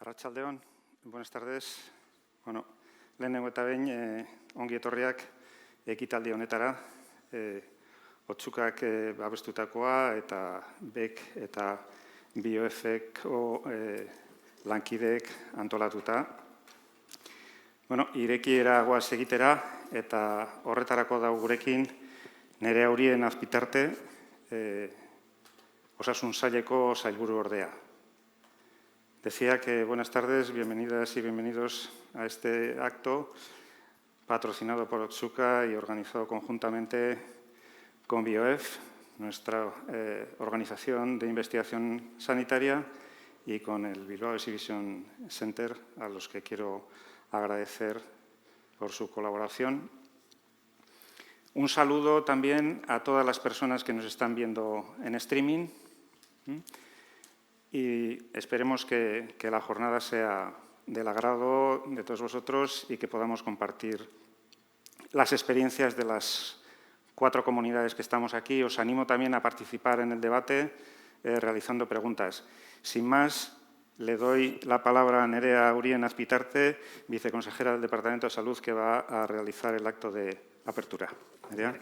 Arratsaldeon, buenas tardes. Bueno, lehenengo eta behin ongi etorriak ekitaldi honetara. Otzukak babestutakoa eta BEK eta BioF-eko lankideek antolatuta. Bueno, irekiera goaz egitera eta horretarako dago gurekin Nerea Urien Azpitarte, Osasun Saileko sailburu ordea. Decía que buenas tardes, bienvenidas y bienvenidos a este acto patrocinado por Otsuka y organizado conjuntamente con BioF, nuestra organización de investigación sanitaria, y con el Bilbao Exhibition Center, a los que quiero agradecer por su colaboración. Un saludo también a todas las personas que nos están viendo en streaming. Y esperemos que la jornada sea del agrado de todos vosotros y que podamos compartir las experiencias de las 4 comunidades que estamos aquí. Os animo también a participar en el debate realizando preguntas. Sin más, le doy la palabra a Nerea Urien Azpitarte, viceconsejera del Departamento de Salud, que va a realizar el acto de apertura. Nerea.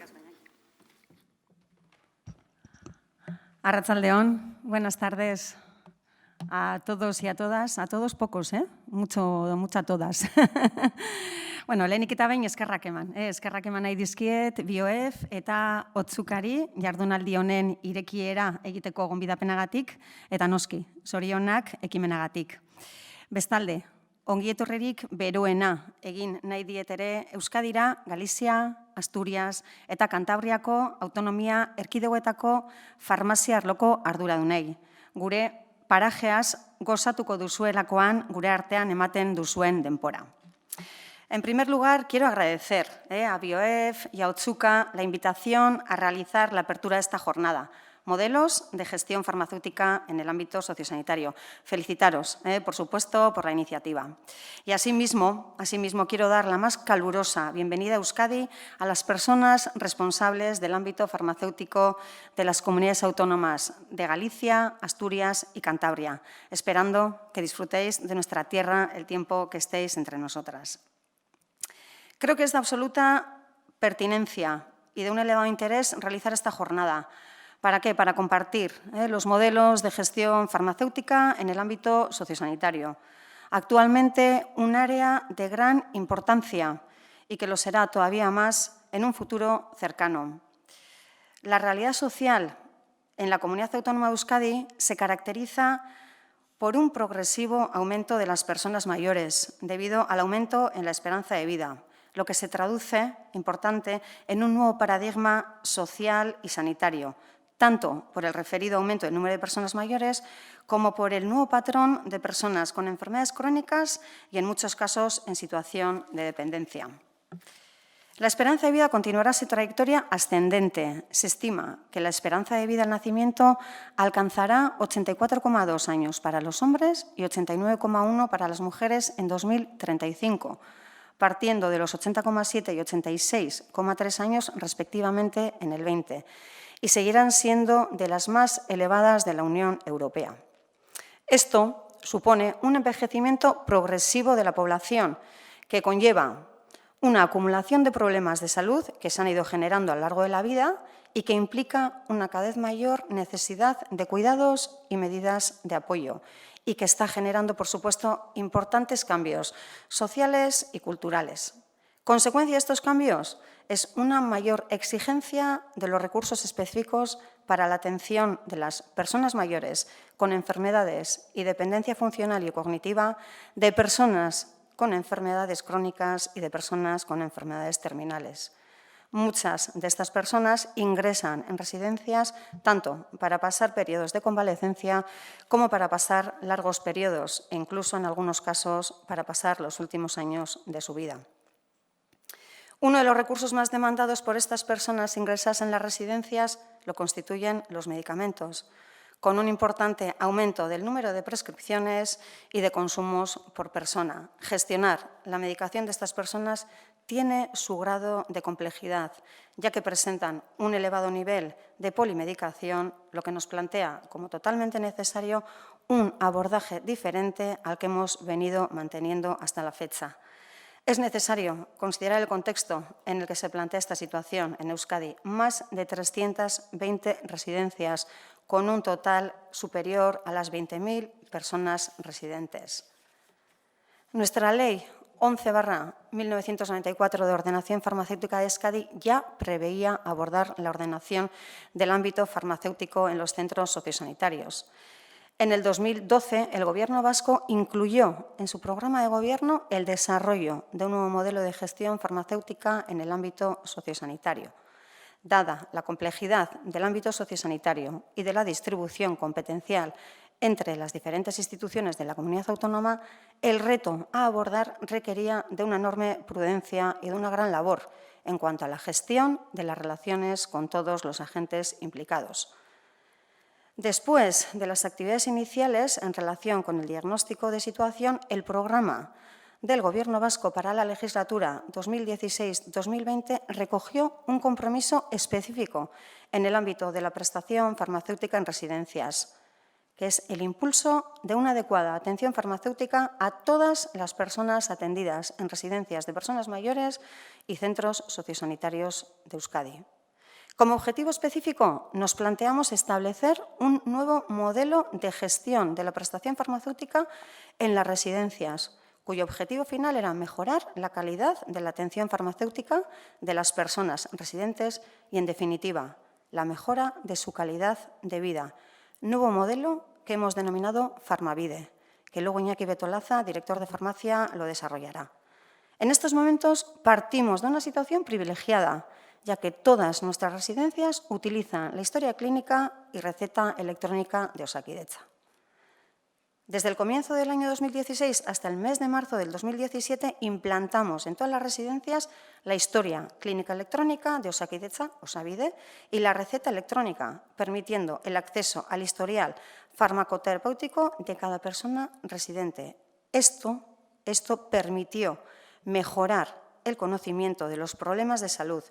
Arratsaldeon, buenas tardes a todos y a todas, a todos pocos, mucha todas. Bueno, lehenik eta behin eskerrak eman nahi dizkiet BioF eta Otsukari jardunaldi honen irekiera egiteko gonbidapenagatik eta noski, zorionak ekimenagatik. Bestalde, ongi etorririk beroena egin nahi diet ere Euskadira, Galizia, Asturias eta Kantabriako autonomia erkidegoetako farmazia arloko arduradunei. Gure parajeaz gozatuko duzuelakoan gure artean ematen duzuen denbora. En primer lugar, quiero agradecer a BioF y a Otsuka la invitación a realizar la apertura de esta jornada. Modelos de gestión farmacéutica en el ámbito sociosanitario. Felicitaros, por supuesto, por la iniciativa. Y asimismo, quiero dar la más calurosa bienvenida a Euskadi a las personas responsables del ámbito farmacéutico de las comunidades autónomas de Galicia, Asturias y Cantabria, esperando que disfrutéis de nuestra tierra el tiempo que estéis entre nosotras. Creo que es de absoluta pertinencia y de un elevado interés realizar esta jornada. ¿Para qué? Para compartir los modelos de gestión farmacéutica en el ámbito sociosanitario. Actualmente un área de gran importancia y que lo será todavía más en un futuro cercano. La realidad social en la Comunidad Autónoma de Euskadi se caracteriza por un progresivo aumento de las personas mayores debido al aumento en la esperanza de vida, lo que se traduce, importante, en un nuevo paradigma social y sanitario, tanto por el referido aumento del número de personas mayores como por el nuevo patrón de personas con enfermedades crónicas y, en muchos casos, en situación de dependencia. La esperanza de vida continuará su trayectoria ascendente. Se estima que la esperanza de vida al nacimiento alcanzará 84,2 años para los hombres y 89,1 para las mujeres en 2035, partiendo de los 80,7 y 86,3 años respectivamente en el 20, y seguirán siendo de las más elevadas de la Unión Europea. Esto supone un envejecimiento progresivo de la población que conlleva una acumulación de problemas de salud que se han ido generando a lo largo de la vida y que implica una cada vez mayor necesidad de cuidados y medidas de apoyo, y que está generando, por supuesto, importantes cambios sociales y culturales. Consecuencia de estos cambios es una mayor exigencia de los recursos específicos para la atención de las personas mayores con enfermedades y dependencia funcional y cognitiva, de personas con enfermedades crónicas y de personas con enfermedades terminales. Muchas de estas personas ingresan en residencias tanto para pasar periodos de convalecencia como para pasar largos periodos e incluso en algunos casos para pasar los últimos años de su vida. Uno de los recursos más demandados por estas personas ingresadas en las residencias lo constituyen los medicamentos, con un importante aumento del número de prescripciones y de consumos por persona. Gestionar la medicación de estas personas tiene su grado de complejidad, ya que presentan un elevado nivel de polimedicación, lo que nos plantea como totalmente necesario un abordaje diferente al que hemos venido manteniendo hasta la fecha. Es necesario considerar el contexto en el que se plantea esta situación en Euskadi. Más de 320 residencias con un total superior a las 20.000 personas residentes. Nuestra Ley 11/1994 de Ordenación Farmacéutica de Euskadi ya preveía abordar la ordenación del ámbito farmacéutico en los centros sociosanitarios. En el 2012, el Gobierno vasco incluyó en su programa de gobierno el desarrollo de un nuevo modelo de gestión farmacéutica en el ámbito sociosanitario. Dada la complejidad del ámbito sociosanitario y de la distribución competencial entre las diferentes instituciones de la comunidad autónoma, el reto a abordar requería de una enorme prudencia y de una gran labor en cuanto a la gestión de las relaciones con todos los agentes implicados. Después de las actividades iniciales en relación con el diagnóstico de situación, el programa del Gobierno vasco para la legislatura 2016-2020 recogió un compromiso específico en el ámbito de la prestación farmacéutica en residencias, que es el impulso de una adecuada atención farmacéutica a todas las personas atendidas en residencias de personas mayores y centros sociosanitarios de Euskadi. Como objetivo específico, nos planteamos establecer un nuevo modelo de gestión de la prestación farmacéutica en las residencias, cuyo objetivo final era mejorar la calidad de la atención farmacéutica de las personas residentes y, en definitiva, la mejora de su calidad de vida. Nuevo modelo que hemos denominado Farmavide, que luego Iñaki Betolaza, director de farmacia, lo desarrollará. En estos momentos partimos de una situación privilegiada, ya que todas nuestras residencias utilizan la historia clínica y receta electrónica de Osakidetza. Desde el comienzo del año 2016 hasta el mes de marzo del 2017 implantamos en todas las residencias la historia clínica electrónica de Osakidetza, Osavide, y la receta electrónica, permitiendo el acceso al historial farmacoterapéutico de cada persona residente. Esto permitió mejorar el conocimiento de los problemas de salud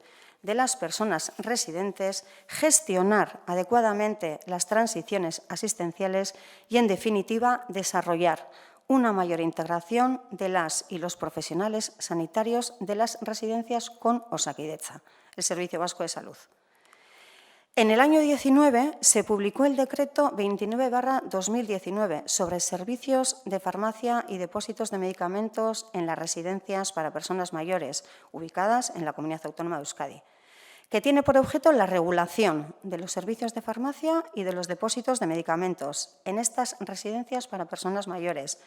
de las personas residentes, gestionar adecuadamente las transiciones asistenciales y, en definitiva, desarrollar una mayor integración de las y los profesionales sanitarios de las residencias con Osakidetza, el Servicio Vasco de Salud. En el año 19 se publicó el decreto 29/2019 sobre servicios de farmacia y depósitos de medicamentos en las residencias para personas mayores ubicadas en la Comunidad Autónoma de Euskadi, que tiene por objeto la regulación de los servicios de farmacia y de los depósitos de medicamentos en estas residencias para personas mayores,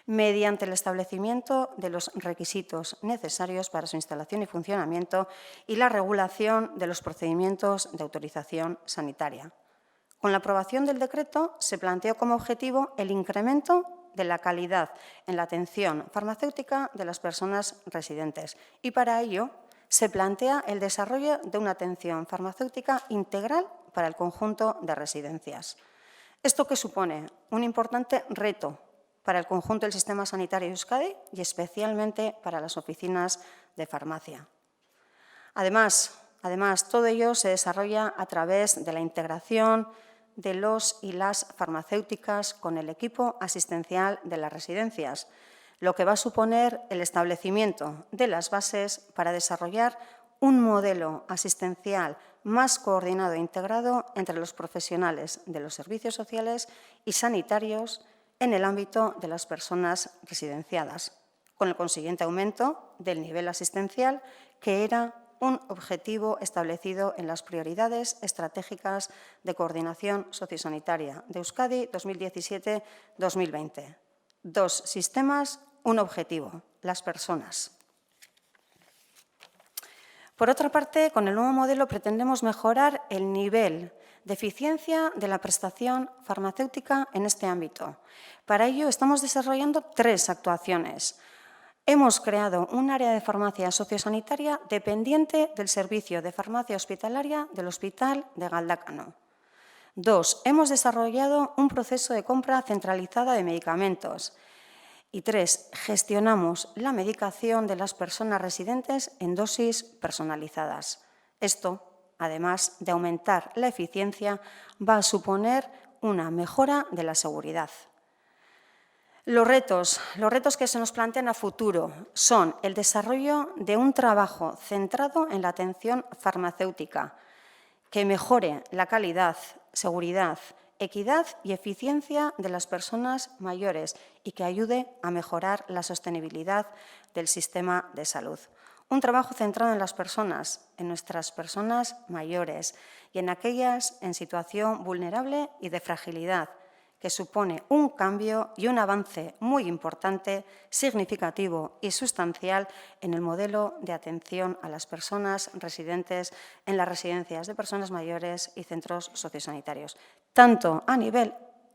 mediante el establecimiento de los requisitos necesarios para su instalación y funcionamiento y la regulación de los procedimientos de autorización sanitaria. Con la aprobación del decreto se planteó como objetivo el incremento de la calidad en la atención farmacéutica de las personas residentes y, para ello, se plantea el desarrollo de una atención farmacéutica integral para el conjunto de residencias. ¿Esto qué supone? Un importante reto para el conjunto del sistema sanitario de Euskadi y especialmente para las oficinas de farmacia. Además, todo ello se desarrolla a través de la integración de los y las farmacéuticas con el equipo asistencial de las residencias, lo que va a suponer el establecimiento de las bases para desarrollar un modelo asistencial más coordinado e integrado entre los profesionales de los servicios sociales y sanitarios en el ámbito de las personas residenciadas, con el consiguiente aumento del nivel asistencial, que era un objetivo establecido en las prioridades estratégicas de coordinación sociosanitaria de Euskadi 2017-2020. 2 sistemas, un objetivo, las personas. Por otra parte, con el nuevo modelo pretendemos mejorar el nivel de eficiencia de la prestación farmacéutica en este ámbito. Para ello, estamos desarrollando 3 actuaciones. Hemos creado un área de farmacia sociosanitaria dependiente del servicio de farmacia hospitalaria del Hospital de Galdácano. 2. Hemos desarrollado un proceso de compra centralizada de medicamentos. Y 3. Gestionamos la medicación de las personas residentes en dosis personalizadas. Esto, además de aumentar la eficiencia, va a suponer una mejora de la seguridad. Los retos que se nos plantean a futuro son el desarrollo de un trabajo centrado en la atención farmacéutica, que mejore la calidad, seguridad, equidad y eficiencia de las personas mayores y que ayude a mejorar la sostenibilidad del sistema de salud. Un trabajo centrado en las personas, en nuestras personas mayores y en aquellas en situación vulnerable y de fragilidad, que supone un cambio y un avance muy importante, significativo y sustancial en el modelo de atención a las personas residentes en las residencias de personas mayores y centros sociosanitarios, tanto a nivel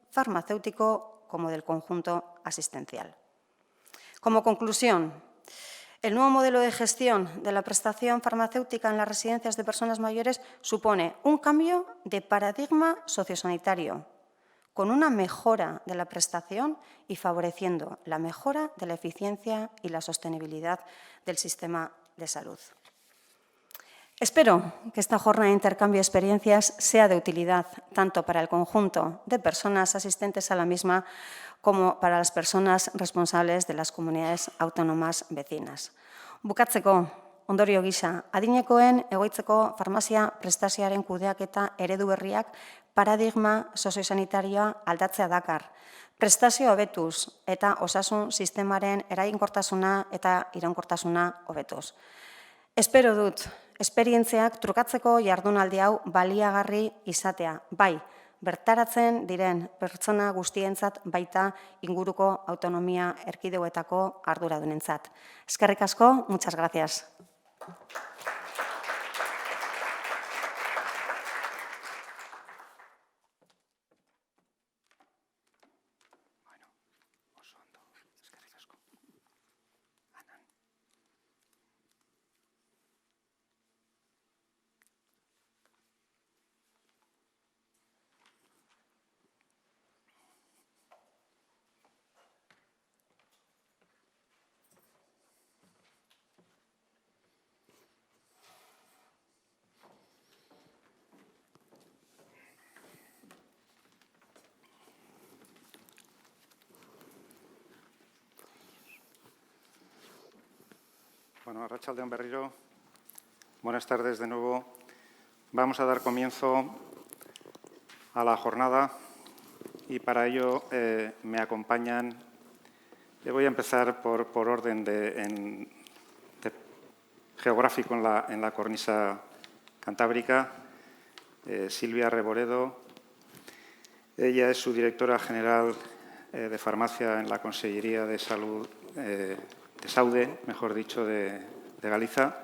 farmacéutico como del conjunto asistencial. Como conclusión, el nuevo modelo de gestión de la prestación farmacéutica en las residencias de personas mayores supone un cambio de paradigma sociosanitario, con una mejora de la prestación y favoreciendo la mejora de la eficiencia y la sostenibilidad del sistema de salud. Espero que esta jornada de intercambio de experiencias sea de utilidad tanto para el conjunto de personas asistentes a la misma como para las personas responsables de las comunidades autónomas vecinas. Bukatzeko, ondorio gisa, adinekoen egoitzeko farmazia prestazioaren kudeaketa eredu berriak paradigma soziosanitaria aldatzea dakar. Prestazio hobetuz eta osasun sistemaren eraginkortasuna eta iraunkortasuna hobetuz. Espero dut, esperientziak trukatzeko jardunaldi hau baliagarri izatea, bai, bertaratzen diren pertsona guztientzat baita inguruko autonomia erkidegoetako arduradunentzat. Eskerrik asko, muchas gracias. Bueno, arratsaldeon berriro. Buenas tardes de nuevo. Vamos a dar comienzo a la jornada y para ello me acompañan. Voy a empezar por orden geográfico en la cornisa cantábrica. Silvia Reboredo. Ella es subdirectora general de farmacia en la Consellería de Salud de Saude, mejor dicho, de Galiza.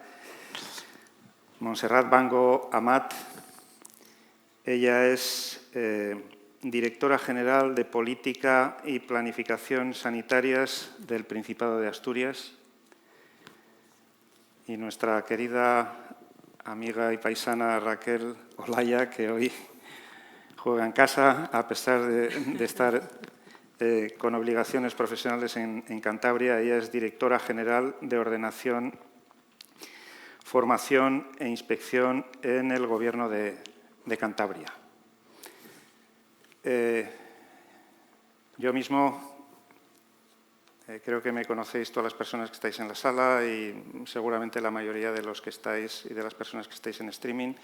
Montserrat Bango Amat, ella es directora general de Política y Planificación Sanitarias del Principado de Asturias. Y nuestra querida amiga y paisana Raquel Olaya, que hoy juega en casa, a pesar de estar con obligaciones profesionales en Cantabria. Ella es directora general de Ordenación, Formación e Inspección en el Gobierno de Cantabria. Yo mismo creo que me conocéis todas las personas que estáis en la sala y seguramente la mayoría de los que estáis y de las personas que estáis en streaming.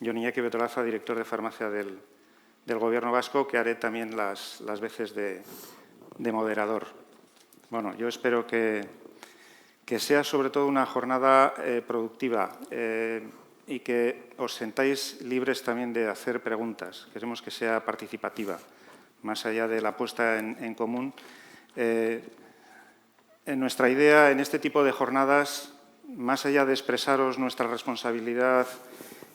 Jon Iñaki Betolaza, director de farmacia del Gobierno vasco, que haré también las veces de moderador. Bueno, yo espero que sea sobre todo una jornada productiva y que os sentáis libres también de hacer preguntas. Queremos que sea participativa, más allá de la puesta en común. En nuestra idea, en este tipo de jornadas, más allá de expresaros nuestra responsabilidad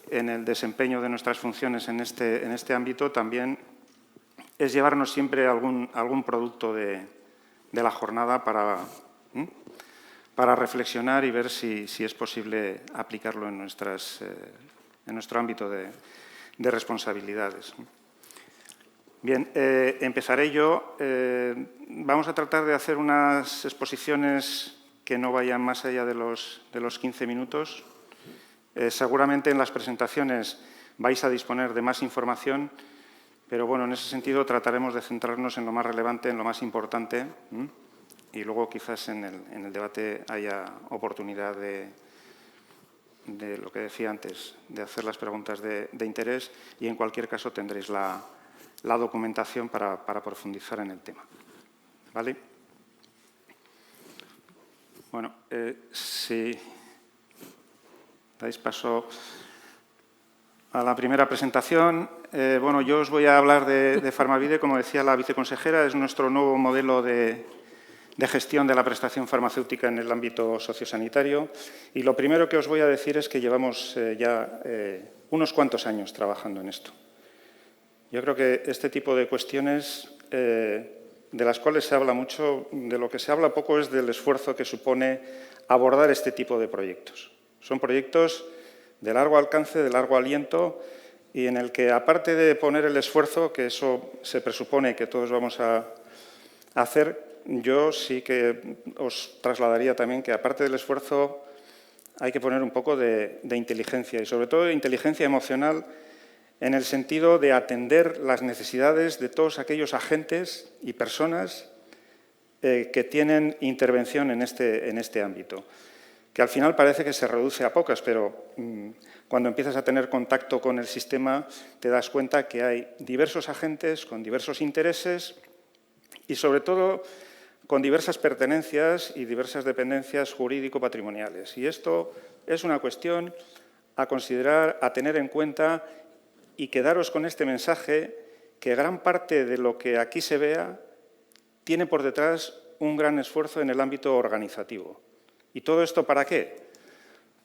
en el desempeño de nuestras funciones en este ámbito, también es llevarnos siempre algún producto de la jornada para reflexionar y ver si es posible aplicarlo en nuestro ámbito de responsabilidades. Bien, empezaré yo. Vamos a tratar de hacer unas exposiciones que no vayan más allá de los 15 minutos. Seguramente en las presentaciones vais a disponer de más información, Pero bueno, en ese sentido trataremos de centrarnos en lo más relevante, en lo más importante, y luego quizás en el debate haya oportunidad de lo que decía antes, de hacer las preguntas de interés, y en cualquier caso tendréis la documentación para profundizar en el tema. ¿Vale? Bueno, si dais paso a la primera presentación, bueno, yo os voy a hablar de Farmavide, como decía la viceconsejera, es nuestro nuevo modelo de gestión de la prestación farmacéutica en el ámbito sociosanitario. Y lo primero que os voy a decir es que llevamos ya unos cuantos años trabajando en esto. Yo creo que este tipo de cuestiones, de las cuales se habla mucho, de lo que se habla poco es del esfuerzo que supone abordar este tipo de proyectos. Son proyectos de largo alcance, de largo aliento, y en el que, aparte de poner el esfuerzo, que eso se presupone que todos vamos a hacer, yo sí que os trasladaría también que, aparte del esfuerzo, hay que poner un poco de inteligencia, y sobre todo de inteligencia emocional, en el sentido de atender las necesidades de todos aquellos agentes y personas que tienen intervención en este ámbito, que al final parece que se reduce a pocas, pero cuando empiezas a tener contacto con el sistema te das cuenta que hay diversos agentes con diversos intereses y, sobre todo, con diversas pertenencias y diversas dependencias jurídico-patrimoniales. Y esto es una cuestión a considerar, a tener en cuenta, y quedaros con este mensaje, que gran parte de lo que aquí se vea tiene por detrás un gran esfuerzo en el ámbito organizativo. ¿Y todo esto para qué?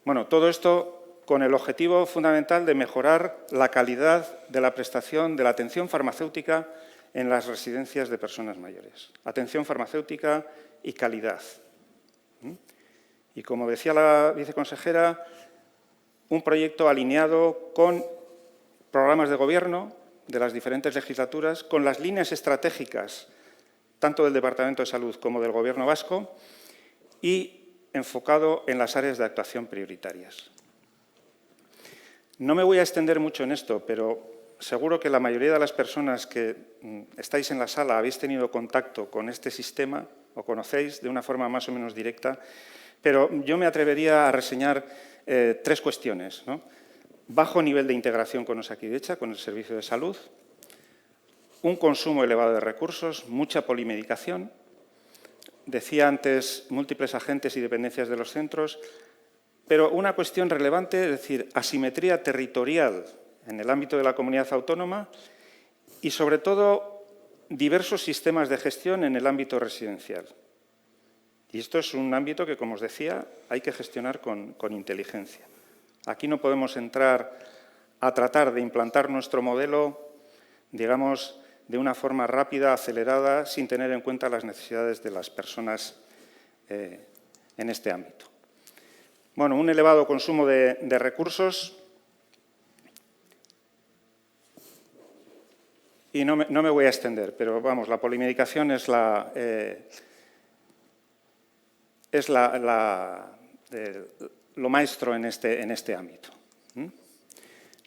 Bueno, todo esto con el objetivo fundamental de mejorar la calidad de la prestación de la atención farmacéutica en las residencias de personas mayores. Atención farmacéutica y calidad. Y como decía la viceconsejera, un proyecto alineado con programas de gobierno de las diferentes legislaturas, con las líneas estratégicas tanto del Departamento de Salud como del Gobierno vasco y enfocado en las áreas de actuación prioritarias. No me voy a extender mucho en esto, pero seguro que la mayoría de las personas que estáis en la sala habéis tenido contacto con este sistema o conocéis de una forma más o menos directa, pero yo me atrevería a reseñar tres cuestiones, ¿no? Bajo nivel de integración con Osakidetza, con el servicio de salud, un consumo elevado de recursos, mucha polimedicación, decía antes múltiples agentes y dependencias de los centros, pero una cuestión relevante, es decir, asimetría territorial en el ámbito de la comunidad autónoma y, sobre todo, diversos sistemas de gestión en el ámbito residencial. Y esto es un ámbito que, como os decía, hay que gestionar con inteligencia. Aquí no podemos entrar a tratar de implantar nuestro modelo, digamos, de una forma rápida, acelerada, sin tener en cuenta las necesidades de las personas en este ámbito. Bueno, un elevado consumo de recursos. Y no me voy a extender, pero vamos, la polimedicación es lo maestro en este ámbito.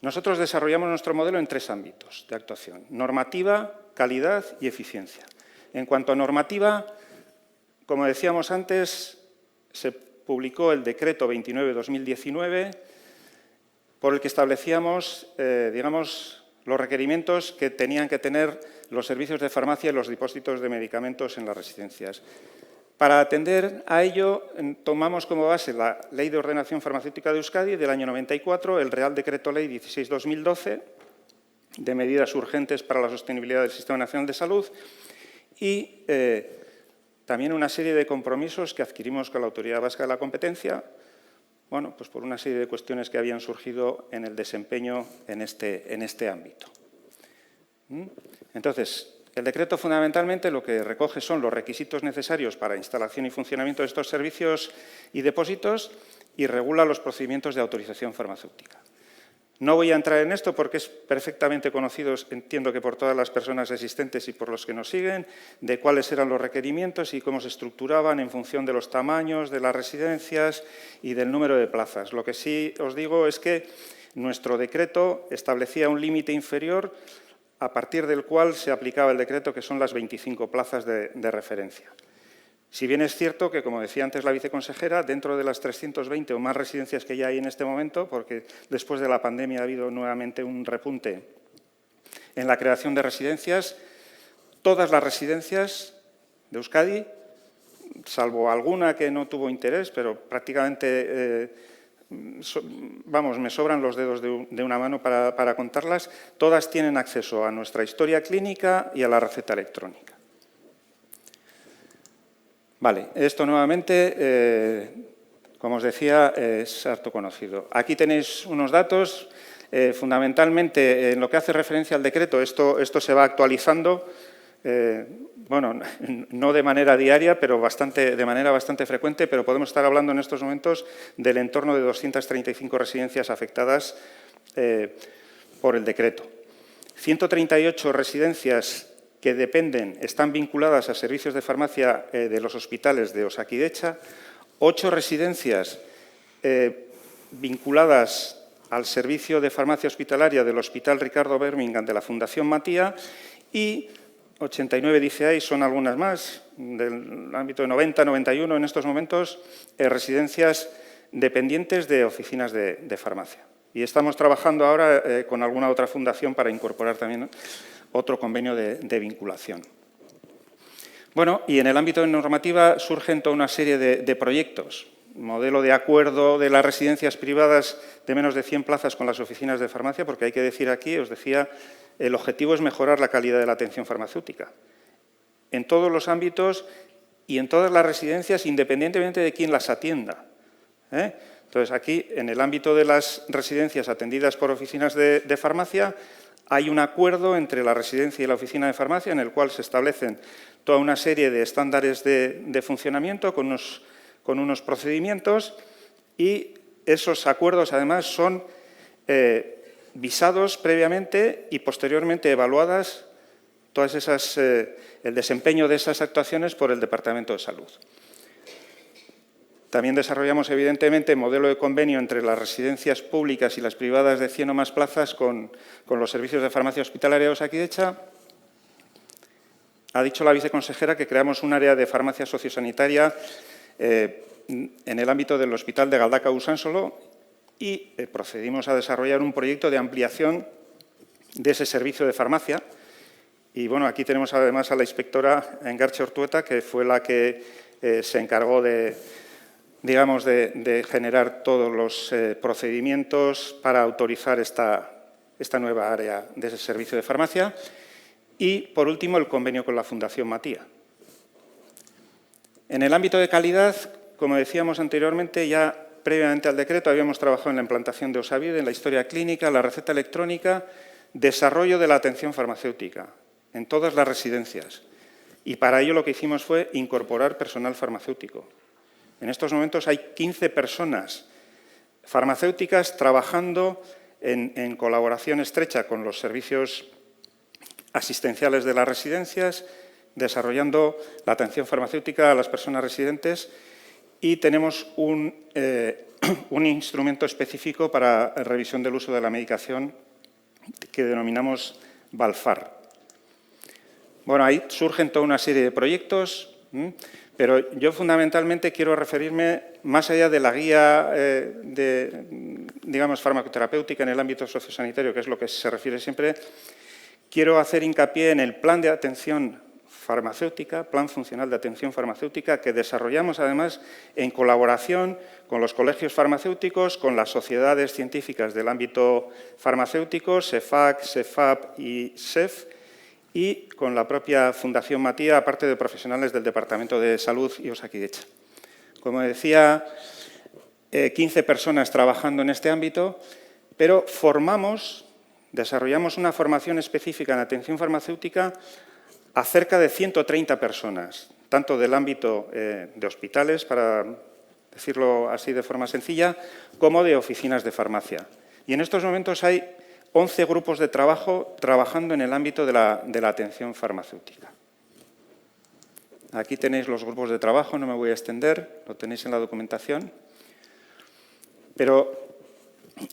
Nosotros desarrollamos nuestro modelo en tres ámbitos de actuación: normativa, calidad y eficiencia. En cuanto a normativa, como decíamos antes, se publicó el decreto 29/2019 por el que establecíamos, digamos, los requerimientos que tenían que tener los servicios de farmacia y los depósitos de medicamentos en las residencias. Para atender a ello, tomamos como base la Ley de Ordenación Farmacéutica de Euskadi del año 94, el Real Decreto Ley 16/2012, de medidas urgentes para la sostenibilidad del Sistema Nacional de Salud, y también una serie de compromisos que adquirimos con la Autoridad Vasca de la Competencia, bueno, pues por una serie de cuestiones que habían surgido en el desempeño en este ámbito. Entonces, el decreto fundamentalmente lo que recoge son los requisitos necesarios para instalación y funcionamiento de estos servicios y depósitos y regula los procedimientos de autorización farmacéutica. No voy a entrar en esto porque es perfectamente conocido, entiendo que por todas las personas existentes y por los que nos siguen, de cuáles eran los requerimientos y cómo se estructuraban en función de los tamaños de las residencias y del número de plazas. Lo que sí os digo es que nuestro decreto establecía un límite inferior a partir del cual se aplicaba el decreto, que son las 25 plazas de referencia. Si bien es cierto que, como decía antes la viceconsejera, dentro de las 320 o más residencias que ya hay en este momento, porque después de la pandemia ha habido nuevamente un repunte en la creación de residencias, todas las residencias de Euskadi, salvo alguna que no tuvo interés, pero prácticamente, me sobran los dedos de una mano para contarlas, todas tienen acceso a nuestra historia clínica y a la receta electrónica. Vale, esto nuevamente, como os decía, es harto conocido. Aquí tenéis unos datos, fundamentalmente en lo que hace referencia al decreto, esto se va actualizando, bueno, no de manera diaria, pero de manera bastante frecuente, pero podemos estar hablando en estos momentos del entorno de 235 residencias afectadas por el decreto. 138 residencias que están vinculadas a servicios de farmacia de los hospitales de Osakidetza, 8 residencias vinculadas al servicio de farmacia hospitalaria del Hospital Ricardo Birmingham de la Fundación Matia y 89, dice ahí, son algunas más, del ámbito de 90, 91 en estos momentos, residencias dependientes de oficinas de farmacia. Y estamos trabajando ahora con alguna otra fundación para incorporar también otro convenio de vinculación. Bueno, y en el ámbito de normativa surgen toda una serie de proyectos. Modelo de acuerdo de las residencias privadas de menos de 100 plazas con las oficinas de farmacia, porque hay que decir aquí, os decía, el objetivo es mejorar la calidad de la atención farmacéutica en todos los ámbitos y en todas las residencias, independientemente de quién las atienda. Entonces, aquí, en el ámbito de las residencias atendidas por oficinas de farmacia, hay un acuerdo entre la residencia y la oficina de farmacia en el cual se establecen toda una serie de estándares de funcionamiento con unos procedimientos y esos acuerdos, además, son visados previamente y posteriormente evaluadas todas esas, el desempeño de esas actuaciones por el Departamento de Salud. También desarrollamos, evidentemente, modelo de convenio entre las residencias públicas y las privadas de 100 o más plazas con los servicios de farmacia hospitalaria de Osakidetza. Ha dicho la viceconsejera que creamos un área de farmacia sociosanitaria en el ámbito del Hospital de Galdakao-Usánsolo y procedimos a desarrollar un proyecto de ampliación de ese servicio de farmacia. Y bueno, aquí tenemos además a la inspectora Engarche Ortueta, que fue la que se encargó de generar todos los procedimientos para autorizar esta nueva área de ese servicio de farmacia. Y, por último, el convenio con la Fundación Matia. En el ámbito de calidad, como decíamos anteriormente, ya previamente al decreto habíamos trabajado en la implantación de Osavide, en la historia clínica, la receta electrónica, desarrollo de la atención farmacéutica en todas las residencias. Y para ello lo que hicimos fue incorporar personal farmacéutico. En estos momentos hay 15 personas farmacéuticas trabajando en colaboración estrecha con los servicios asistenciales de las residencias, desarrollando la atención farmacéutica a las personas residentes y tenemos un instrumento específico para revisión del uso de la medicación que denominamos Valfar. Bueno, ahí surgen toda una serie de proyectos, pero yo fundamentalmente quiero referirme, más allá de la guía farmacoterapéutica en el ámbito sociosanitario, que es lo que se refiere siempre, quiero hacer hincapié en el plan de atención farmacéutica, plan funcional de atención farmacéutica, que desarrollamos además en colaboración con los colegios farmacéuticos, con las sociedades científicas del ámbito farmacéutico, SEFAC, SEFAP y SEF, y con la propia Fundación Matia, aparte de profesionales del Departamento de Salud y Osakidetza. Como decía, 15 personas trabajando en este ámbito, pero desarrollamos una formación específica en atención farmacéutica a cerca de 130 personas, tanto del ámbito de hospitales, para decirlo así de forma sencilla, como de oficinas de farmacia. Y en estos momentos hay 11 grupos de trabajo trabajando en el ámbito de la atención farmacéutica. Aquí tenéis los grupos de trabajo, no me voy a extender, lo tenéis en la documentación. Pero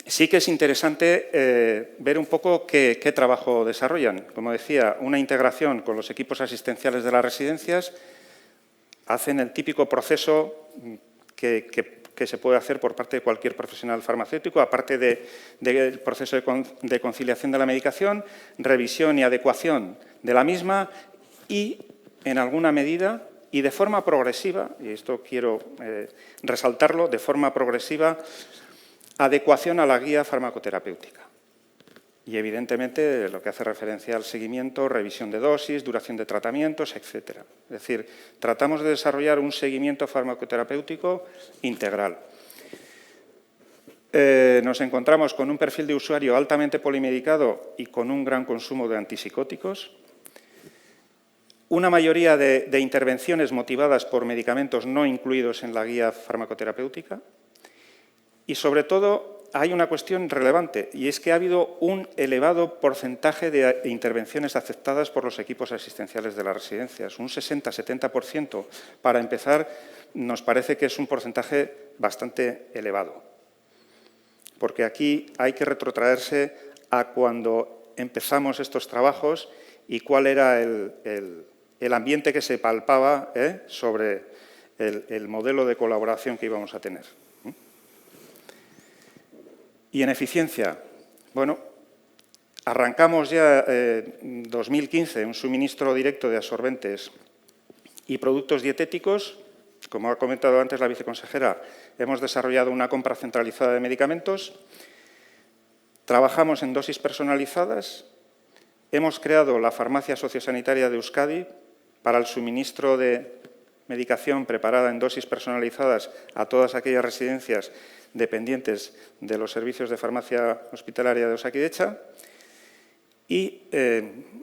sí que es interesante ver un poco qué trabajo desarrollan. Como decía, una integración con los equipos asistenciales de las residencias, hacen el típico proceso que se puede hacer por parte de cualquier profesional farmacéutico, aparte del proceso de conciliación de la medicación, revisión y adecuación de la misma y, en alguna medida, y de forma progresiva, y esto quiero resaltarlo, de forma progresiva, adecuación a la guía farmacoterapéutica. Y, evidentemente, lo que hace referencia al seguimiento, revisión de dosis, duración de tratamientos, etc. Es decir, tratamos de desarrollar un seguimiento farmacoterapéutico integral. Nos encontramos con un perfil de usuario altamente polimedicado y con un gran consumo de antipsicóticos. Una mayoría de intervenciones motivadas por medicamentos no incluidos en la guía farmacoterapéutica. Y, sobre todo, hay una cuestión relevante, y es que ha habido un elevado porcentaje de intervenciones aceptadas por los equipos asistenciales de las residencias. Un 60-70%. Para empezar, nos parece que es un porcentaje bastante elevado. Porque aquí hay que retrotraerse a cuando empezamos estos trabajos y cuál era el ambiente que se palpaba sobre el modelo de colaboración que íbamos a tener. Y en eficiencia, bueno, arrancamos ya en 2015 un suministro directo de absorbentes y productos dietéticos. Como ha comentado antes la viceconsejera, hemos desarrollado una compra centralizada de medicamentos, trabajamos en dosis personalizadas, hemos creado la farmacia sociosanitaria de Euskadi para el suministro de medicación preparada en dosis personalizadas a todas aquellas residencias dependientes de los servicios de farmacia hospitalaria de Osakidetza y,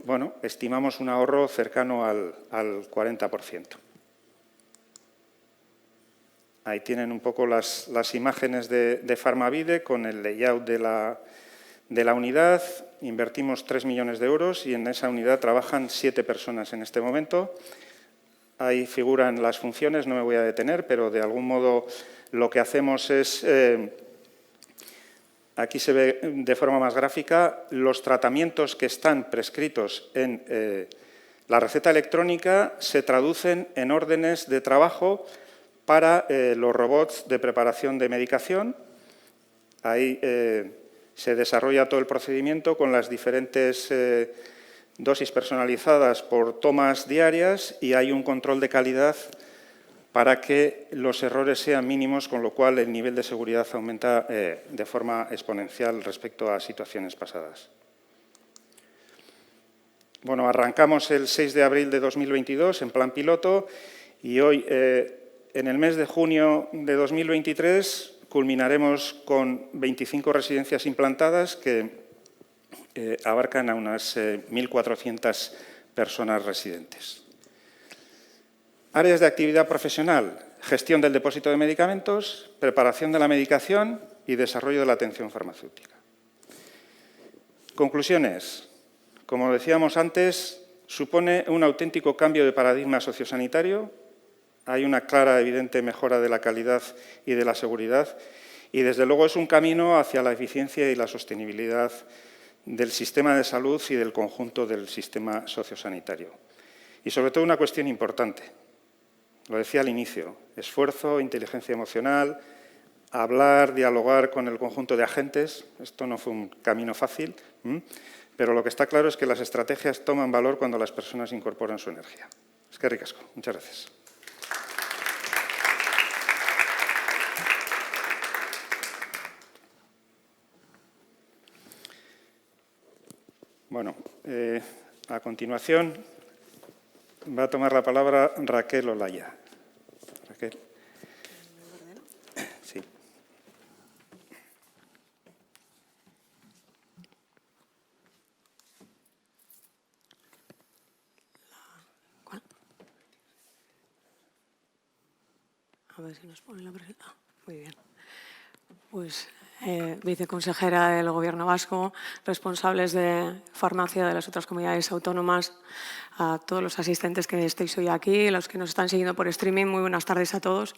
bueno, estimamos un ahorro cercano al 40%. Ahí tienen un poco las imágenes de Farmavide con el layout de la unidad. Invertimos 3 millones de euros y en esa unidad trabajan 7 personas en este momento. Ahí figuran las funciones, no me voy a detener, pero de algún modo lo que hacemos es, aquí se ve de forma más gráfica, los tratamientos que están prescritos en la receta electrónica se traducen en órdenes de trabajo para los robots de preparación de medicación. Ahí se desarrolla todo el procedimiento con las diferentes dosis personalizadas por tomas diarias y hay un control de calidad para que los errores sean mínimos, con lo cual el nivel de seguridad aumenta de forma exponencial respecto a situaciones pasadas. Bueno, arrancamos el 6 de abril de 2022 en plan piloto y hoy, en el mes de junio de 2023, culminaremos con 25 residencias implantadas que abarcan a unas 1.400 personas residentes. Áreas de actividad profesional, gestión del depósito de medicamentos, preparación de la medicación y desarrollo de la atención farmacéutica. Conclusiones. Como decíamos antes, supone un auténtico cambio de paradigma sociosanitario. Hay una clara, evidente mejora de la calidad y de la seguridad y, desde luego, es un camino hacia la eficiencia y la sostenibilidad del sistema de salud y del conjunto del sistema sociosanitario. Y, sobre todo, una cuestión importante. Lo decía al inicio, esfuerzo, inteligencia emocional, hablar, dialogar con el conjunto de agentes. Esto no fue un camino fácil, pero lo que está claro es que las estrategias toman valor cuando las personas incorporan su energía. Eskerrik asko. Muchas gracias. Bueno, a continuación va a tomar la palabra Raquel Olaya. Raquel. Sí. ¿Cuál? A ver si nos pone la presentación. Muy bien. Pues, viceconsejera del Gobierno vasco, responsables de farmacia de las otras comunidades autónomas, a todos los asistentes que estéis hoy aquí, los que nos están siguiendo por streaming, muy buenas tardes a todos.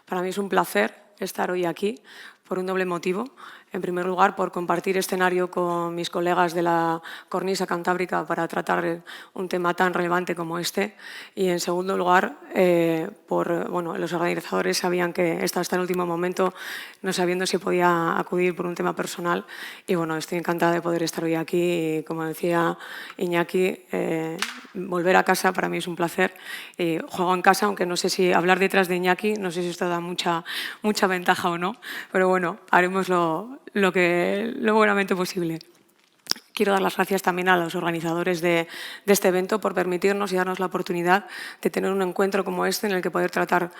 Para mí es un placer estar hoy aquí por un doble motivo. en primer lugar, por compartir escenario con mis colegas de la cornisa cantábrica para tratar un tema tan relevante como este. Y, en segundo lugar, los organizadores sabían que hasta el último momento, no sabiendo si podía acudir por un tema personal. Y bueno, estoy encantada de poder estar hoy aquí. Y, como decía Iñaki, volver a casa para mí es un placer. Juego en casa, aunque no sé si hablar detrás de Iñaki, no sé si esto da mucha ventaja o no. Pero bueno, haremos lo buenamente posible. Quiero dar las gracias también a los organizadores de este evento por permitirnos y darnos la oportunidad de tener un encuentro como este en el que poder tratar,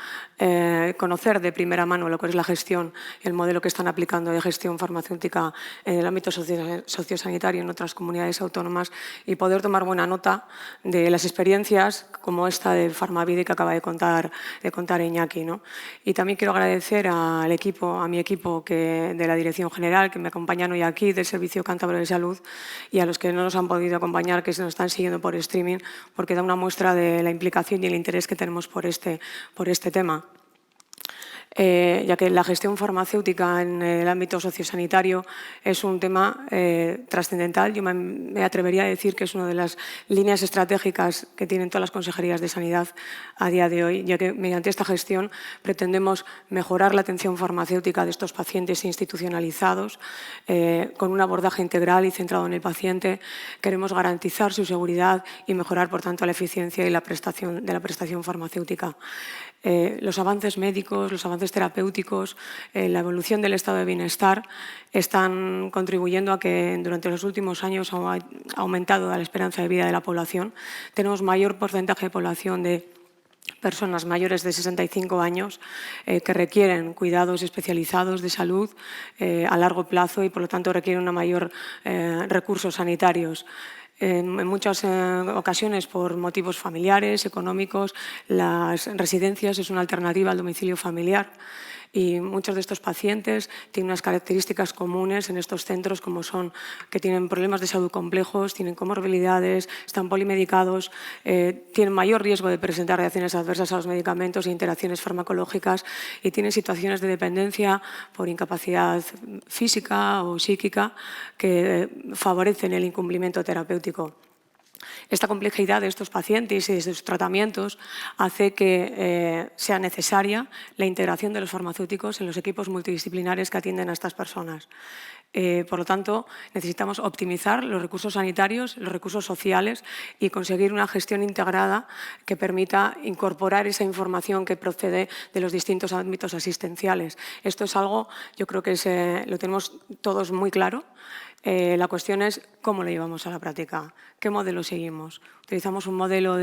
conocer de primera mano lo que es la gestión y el modelo que están aplicando de gestión farmacéutica en el ámbito sociosanitario en otras comunidades autónomas y poder tomar buena nota de las experiencias como esta de Farmavide que acaba de contar Iñaki, ¿no? Y también quiero agradecer a mi equipo de la Dirección General que me acompañan hoy aquí, del Servicio Cántabro de Salud, y a los que no nos han podido acompañar, que se nos están siguiendo por streaming, porque da una muestra de la implicación y el interés que tenemos por este tema. Ya que la gestión farmacéutica en el ámbito sociosanitario es un tema trascendental. Yo me atrevería a decir que es una de las líneas estratégicas que tienen todas las consejerías de sanidad a día de hoy, ya que mediante esta gestión pretendemos mejorar la atención farmacéutica de estos pacientes institucionalizados con un abordaje integral y centrado en el paciente. Queremos garantizar su seguridad y mejorar, por tanto, la eficiencia y la prestación farmacéutica. Los avances médicos, los avances terapéuticos, la evolución del estado de bienestar están contribuyendo a que durante los últimos años ha aumentado la esperanza de vida de la población. Tenemos mayor porcentaje de población de personas mayores de 65 años que requieren cuidados especializados de salud a largo plazo y, por lo tanto, requieren una mayor recursos sanitarios. En muchas ocasiones, por motivos familiares, económicos, las residencias es una alternativa al domicilio familiar. Y muchos de estos pacientes tienen unas características comunes en estos centros, como son que tienen problemas de salud complejos, tienen comorbilidades, están polimedicados, tienen mayor riesgo de presentar reacciones adversas a los medicamentos e interacciones farmacológicas y tienen situaciones de dependencia por incapacidad física o psíquica que favorecen el incumplimiento terapéutico. Esta complejidad de estos pacientes y de sus tratamientos hace que sea necesaria la integración de los farmacéuticos en los equipos multidisciplinares que atienden a estas personas. Por lo tanto, necesitamos optimizar los recursos sanitarios, los recursos sociales y conseguir una gestión integrada que permita incorporar esa información que procede de los distintos ámbitos asistenciales. Esto es algo, yo creo que lo tenemos todos muy claro. La cuestión es cómo lo llevamos a la práctica, qué modelo seguimos. Utilizamos un modelo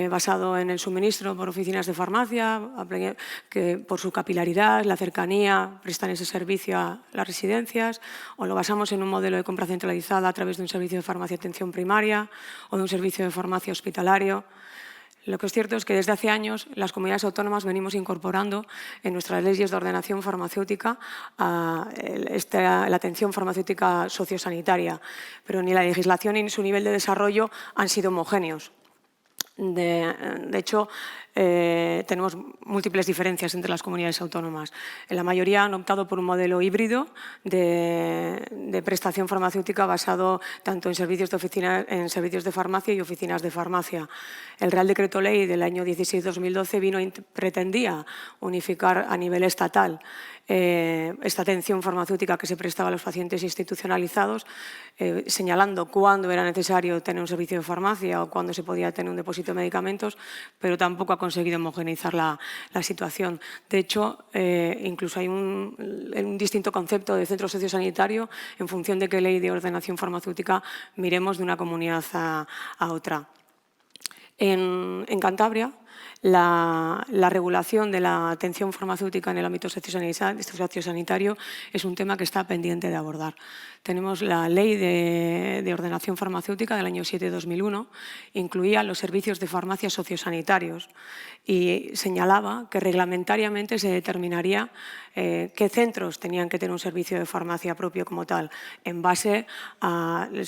basado en el suministro por oficinas de farmacia, que por su capilaridad, la cercanía, prestan ese servicio a las residencias, o lo basamos en un modelo de compra centralizada a través de un servicio de farmacia de atención primaria o de un servicio de farmacia hospitalario. Lo que es cierto es que desde hace años las comunidades autónomas venimos incorporando en nuestras leyes de ordenación farmacéutica la atención farmacéutica sociosanitaria, pero ni la legislación ni su nivel de desarrollo han sido homogéneos. De hecho, tenemos múltiples diferencias entre las comunidades autónomas. En la mayoría han optado por un modelo híbrido de prestación farmacéutica basado tanto en servicios de farmacia y oficinas de farmacia. El Real Decreto Ley del año 16/2012 pretendía unificar a nivel estatal esta atención farmacéutica que se prestaba a los pacientes institucionalizados, señalando cuándo era necesario tener un servicio de farmacia o cuándo se podía tener un depósito de medicamentos, pero tampoco ha conseguido homogeneizar la situación. De hecho, incluso hay un distinto concepto de centro sociosanitario en función de qué ley de ordenación farmacéutica miremos de una comunidad a otra. En Cantabria, la regulación de la atención farmacéutica en el ámbito sociosanitario es un tema que está pendiente de abordar. Tenemos la Ley de Ordenación Farmacéutica del año 7/2001, incluía los servicios de farmacia sociosanitarios y señalaba que reglamentariamente se determinaría qué centros tenían que tener un servicio de farmacia propio como tal, en base al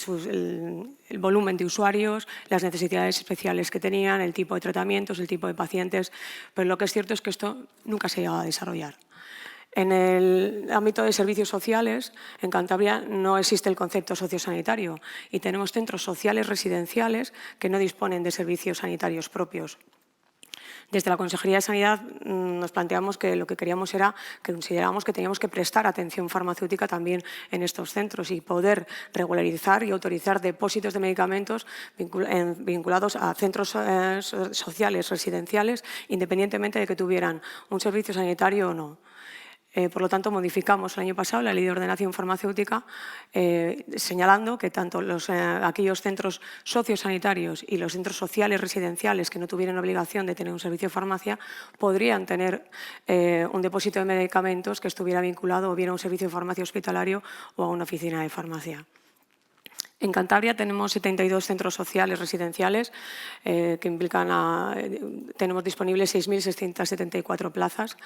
volumen de usuarios, las necesidades especiales que tenían, el tipo de tratamientos, el tipo de pacientes, pero lo que es cierto es que esto nunca se ha llegado a desarrollar. En el ámbito de servicios sociales, en Cantabria no existe el concepto sociosanitario y tenemos centros sociales residenciales que no disponen de servicios sanitarios propios. Desde la Consejería de Sanidad nos planteamos que lo que queríamos era que considerábamos que teníamos que prestar atención farmacéutica también en estos centros y poder regularizar y autorizar depósitos de medicamentos vinculados a centros sociales residenciales, independientemente de que tuvieran un servicio sanitario o no. Por lo tanto, modificamos el año pasado la Ley de Ordenación Farmacéutica señalando que tanto aquellos centros sociosanitarios y los centros sociales residenciales que no tuvieran obligación de tener un servicio de farmacia podrían tener un depósito de medicamentos que estuviera vinculado o bien a un servicio de farmacia hospitalario o a una oficina de farmacia. En Cantabria tenemos 72 centros sociales residenciales que implican tenemos disponibles 6.674 plazas.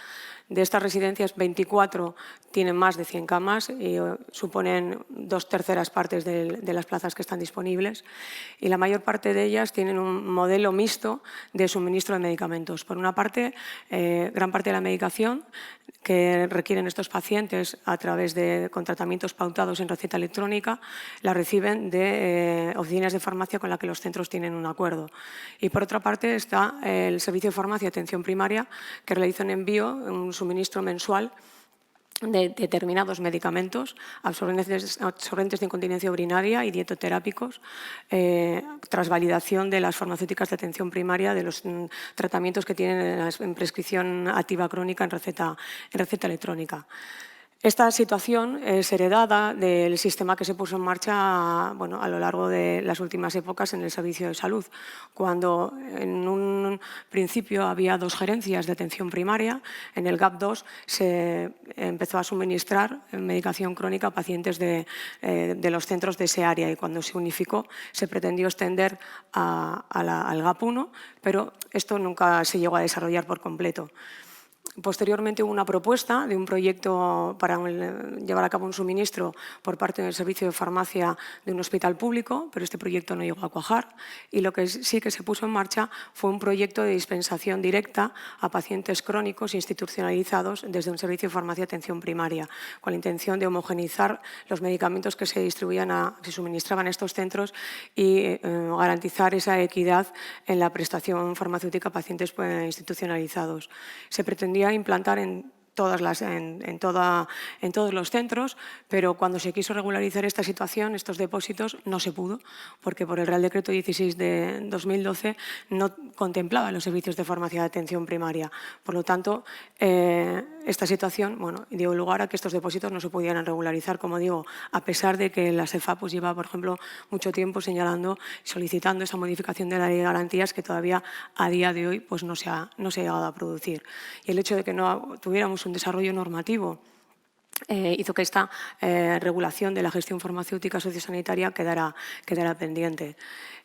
De estas residencias, 24 tienen más de 100 camas y suponen 2/3 partes de las plazas que están disponibles. Y la mayor parte de ellas tienen un modelo mixto de suministro de medicamentos. Por una parte, gran parte de la medicación que requieren estos pacientes a través con tratamientos pautados en receta electrónica, la reciben de oficinas de farmacia con las que los centros tienen un acuerdo. Y por otra parte está el servicio de farmacia de atención primaria, que realiza un envío, un suministro mensual de determinados medicamentos, absorbentes de incontinencia urinaria y dietoterápicos, tras validación de las farmacéuticas de atención primaria de los tratamientos que tienen en prescripción activa crónica en receta electrónica. Esta situación es heredada del sistema que se puso en marcha a lo largo de las últimas épocas en el servicio de salud, cuando en un principio había 2 gerencias de atención primaria. En el GAP 2 se empezó a suministrar medicación crónica a pacientes de los centros de ese área y cuando se unificó se pretendió extender al GAP 1, pero esto nunca se llegó a desarrollar por completo. Posteriormente hubo una propuesta de un proyecto para llevar a cabo un suministro por parte del servicio de farmacia de un hospital público, pero este proyecto no llegó a cuajar y lo que sí que se puso en marcha fue un proyecto de dispensación directa a pacientes crónicos institucionalizados desde un servicio de farmacia de atención primaria, con la intención de homogeneizar los medicamentos que se suministraban a estos centros y garantizar esa equidad en la prestación farmacéutica a pacientes institucionalizados. Se pretendía implantar en todos los centros, pero cuando se quiso regularizar esta situación, estos depósitos, no se pudo, porque por el Real Decreto 16 de 2012 no contemplaba los servicios de farmacia de atención primaria. Por lo tanto, esta situación dio lugar a que estos depósitos no se pudieran regularizar, como digo, a pesar de que la SEFA lleva, por ejemplo, mucho tiempo señalando y solicitando esa modificación de la Ley de Garantías que todavía a día de hoy no se ha llegado a producir. Y el hecho de que no tuviéramos un desarrollo normativo hizo que esta regulación de la gestión farmacéutica sociosanitaria quedara pendiente.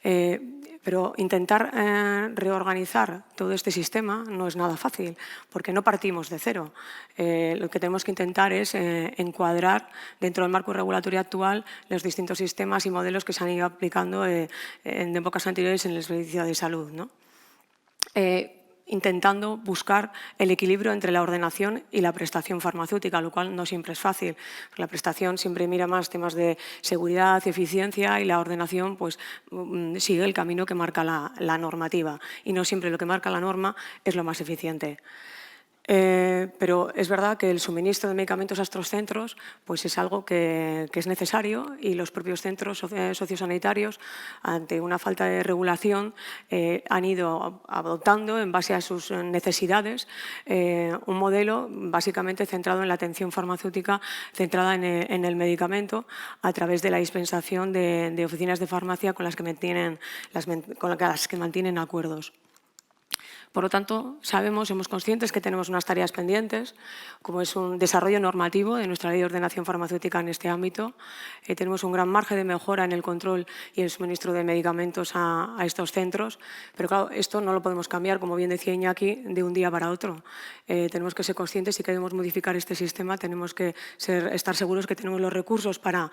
Pero intentar reorganizar todo este sistema no es nada fácil, porque no partimos de cero. Lo que tenemos que intentar es encuadrar dentro del marco regulatorio actual los distintos sistemas y modelos que se han ido aplicando en épocas anteriores en el servicio de salud, ¿no? Intentando buscar el equilibrio entre la ordenación y la prestación farmacéutica, lo cual no siempre es fácil. La prestación siempre mira más temas de seguridad y eficiencia y la ordenación sigue el camino que marca la normativa y no siempre lo que marca la norma es lo más eficiente. Pero es verdad que el suministro de medicamentos a estos centros es algo que es necesario y los propios centros sociosanitarios, ante una falta de regulación, han ido adoptando, en base a sus necesidades, un modelo básicamente centrado en la atención farmacéutica, centrada en el medicamento, a través de la dispensación de oficinas de farmacia con las que mantienen acuerdos. Por lo tanto, somos conscientes que tenemos unas tareas pendientes, como es un desarrollo normativo de nuestra Ley de Ordenación Farmacéutica en este ámbito. Tenemos un gran margen de mejora en el control y el suministro de medicamentos a estos centros, pero claro, esto no lo podemos cambiar, como bien decía Iñaki, de un día para otro. Tenemos que ser conscientes, si queremos modificar este sistema, tenemos que estar seguros que tenemos los recursos para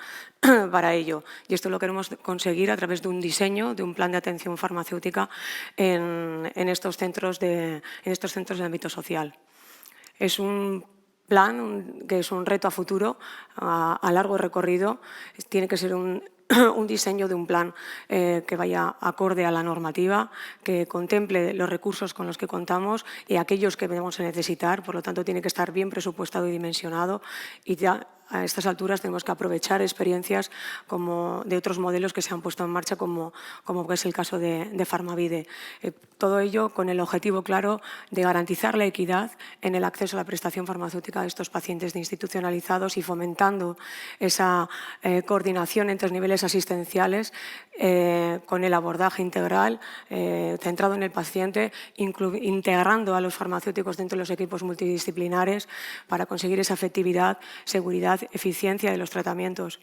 ello. Y esto lo queremos conseguir a través de un diseño, de un plan de atención farmacéutica en estos centros de ámbito social. Es un plan, que es un reto a futuro, a largo recorrido. Tiene que ser un diseño de un plan que vaya acorde a la normativa, que contemple los recursos con los que contamos y aquellos que vamos a necesitar. Por lo tanto, tiene que estar bien presupuestado y dimensionado, y ya a estas alturas tenemos que aprovechar experiencias como de otros modelos que se han puesto en marcha, como es el caso de Farmavide. Todo ello con el objetivo claro de garantizar la equidad en el acceso a la prestación farmacéutica de estos pacientes institucionalizados y fomentando esa coordinación entre los niveles asistenciales con el abordaje integral centrado en el paciente, integrando a los farmacéuticos dentro de los equipos multidisciplinares para conseguir esa efectividad, seguridad, eficiencia de los tratamientos.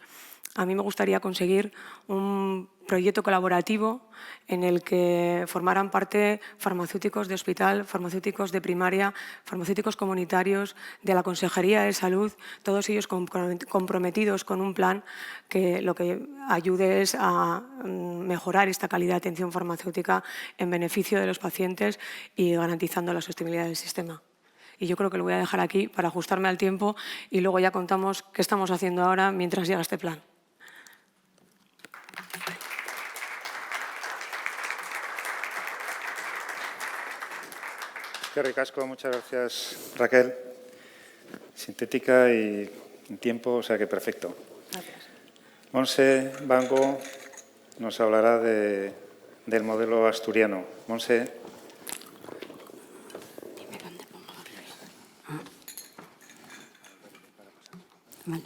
A mí me gustaría conseguir un proyecto colaborativo en el que formaran parte farmacéuticos de hospital, farmacéuticos de primaria, farmacéuticos comunitarios, de la Consejería de Salud, todos ellos comprometidos con un plan que lo que ayude es a mejorar esta calidad de atención farmacéutica en beneficio de los pacientes y garantizando la sostenibilidad del sistema. Y yo creo que lo voy a dejar aquí para ajustarme al tiempo y luego ya contamos qué estamos haciendo ahora mientras llega este plan. Qué ricasco, muchas gracias, Raquel. Sintética y en tiempo, o sea que perfecto. Gracias. Montse Bango nos hablará del modelo asturiano. Montse. Vale.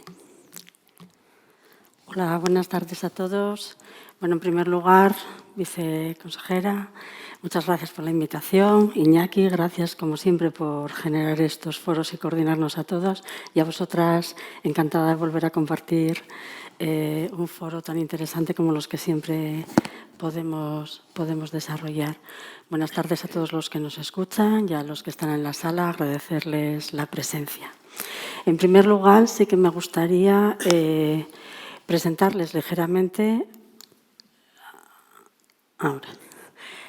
Hola, buenas tardes a todos. Bueno, en primer lugar, viceconsejera, muchas gracias por la invitación. Iñaki, gracias como siempre por generar estos foros y coordinarnos a todos. Y a vosotras, encantada de volver a compartir un foro tan interesante como los que siempre podemos desarrollar. Buenas tardes a todos los que nos escuchan y a los que están en la sala, agradecerles la presencia. En primer lugar, sí que me gustaría presentarles ligeramente ahora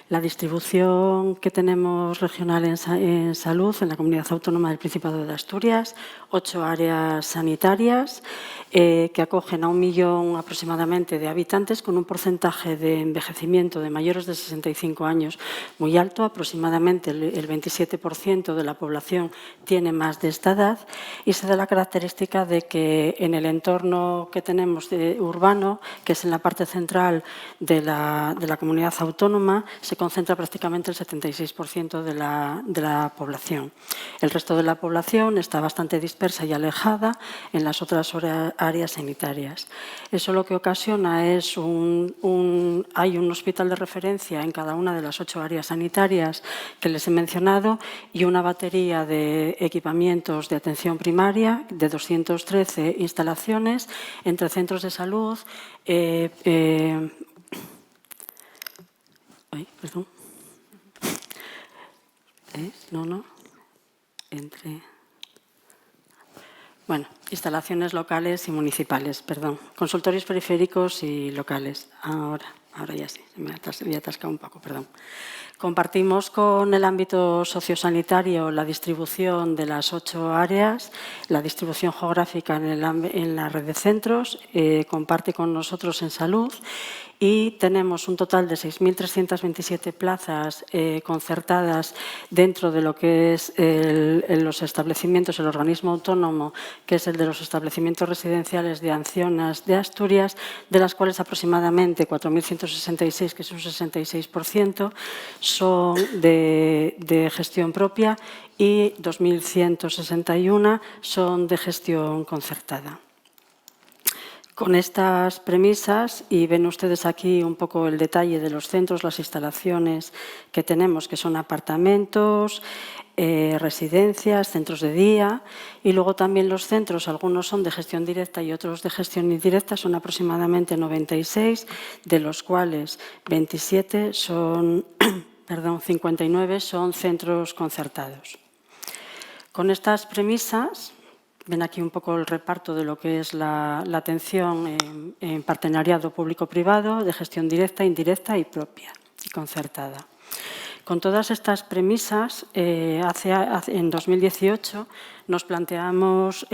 la distribución que tenemos regional en salud en la Comunidad Autónoma del Principado de Asturias, 8 áreas sanitarias que acogen a 1 millón aproximadamente de habitantes, con un porcentaje de envejecimiento de mayores de 65 años muy alto, aproximadamente el 27% de la población tiene más de esta edad, y se da la característica de que en el entorno que tenemos urbano, que es en la parte central de la comunidad autónoma, se concentra prácticamente el 76% de la población. El resto de la población está bastante dispersa y alejada en las otras áreas sanitarias. Eso lo que ocasiona es hay un hospital de referencia en cada una de las 8 áreas sanitarias que les he mencionado y una batería de equipamientos de atención primaria de 213 instalaciones entre centros de salud, instalaciones locales y municipales, consultorios periféricos y locales. Ahora ya sí, me había atascado un poco, perdón. Compartimos con el ámbito sociosanitario la distribución de las 8 áreas, la distribución geográfica en la red de centros, comparte con nosotros en salud, y tenemos un total de 6.327 plazas concertadas dentro de lo que es los establecimientos, el organismo autónomo, que es el de los establecimientos residenciales de ancianas de Asturias, de las cuales aproximadamente 4.166, que es un 66%, son de gestión propia y 2.161 son de gestión concertada. Con estas premisas, y ven ustedes aquí un poco el detalle de los centros, las instalaciones que tenemos, que son apartamentos, residencias, centros de día, y luego también los centros, algunos son de gestión directa y otros de gestión indirecta, son aproximadamente 96, de los cuales 27 son, 59 son centros concertados. Con estas premisas, ven aquí un poco el reparto de lo que es la atención en partenariado público-privado, de gestión directa, indirecta y propia y concertada. Con todas estas premisas, en 2018 nos planteamos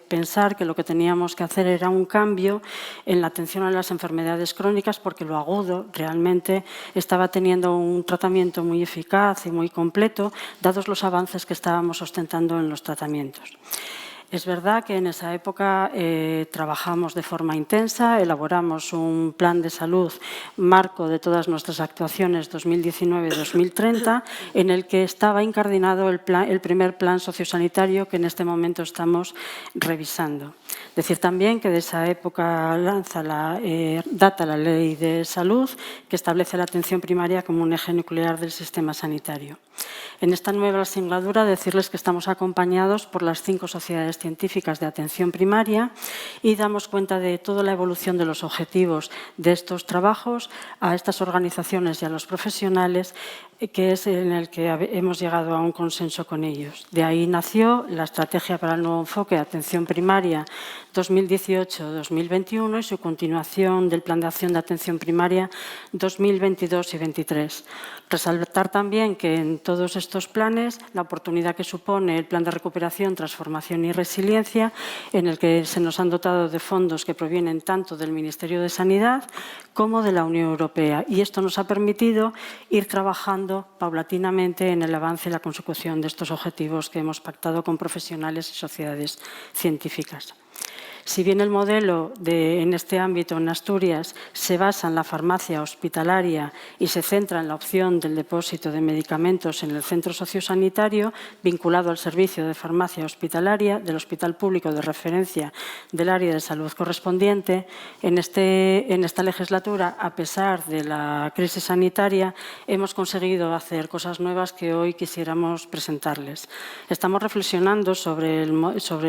pensar que lo que teníamos que hacer era un cambio en la atención a las enfermedades crónicas, porque lo agudo realmente estaba teniendo un tratamiento muy eficaz y muy completo, dados los avances que estábamos ostentando en los tratamientos. Es verdad que en esa época trabajamos de forma intensa, elaboramos un plan de salud marco de todas nuestras actuaciones 2019-2030, en el que estaba incardinado el primer plan sociosanitario que en este momento estamos revisando. Decir también que de esa época data la Ley de Salud, que establece la atención primaria como un eje nuclear del sistema sanitario. En esta nueva singladura, decirles que estamos acompañados por las 5 sociedades científicas de atención primaria y damos cuenta de toda la evolución de los objetivos de estos trabajos a estas organizaciones y a los profesionales, que es en el que hemos llegado a un consenso con ellos. De ahí nació la Estrategia para el Nuevo Enfoque de Atención Primaria 2018-2021 y su continuación del Plan de Acción de Atención Primaria 2022 y 2023. Resaltar también que en todos estos planes la oportunidad que supone el Plan de Recuperación, Transformación y Resiliencia, en el que se nos han dotado de fondos que provienen tanto del Ministerio de Sanidad como de la Unión Europea. Y esto nos ha permitido ir trabajando paulatinamente en el avance y la consecución de estos objetivos que hemos pactado con profesionales y sociedades científicas. Si bien el modelo en este ámbito en Asturias se basa en la farmacia hospitalaria y se centra en la opción del depósito de medicamentos en el centro sociosanitario vinculado al servicio de farmacia hospitalaria del Hospital Público de Referencia del área de salud correspondiente, en esta legislatura, a pesar de la crisis sanitaria, hemos conseguido hacer cosas nuevas que hoy quisiéramos presentarles. Estamos reflexionando sobre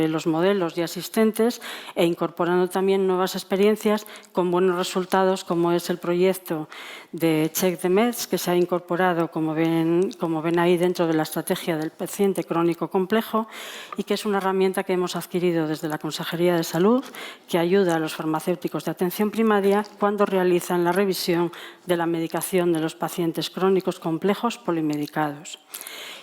los modelos ya existentes e incorporando también nuevas experiencias con buenos resultados, como es el proyecto de Check the Meds, que se ha incorporado, como ven ahí, dentro de la estrategia del paciente crónico complejo, y que es una herramienta que hemos adquirido desde la Consejería de Salud, que ayuda a los farmacéuticos de atención primaria cuando realizan la revisión de la medicación de los pacientes crónicos complejos polimedicados.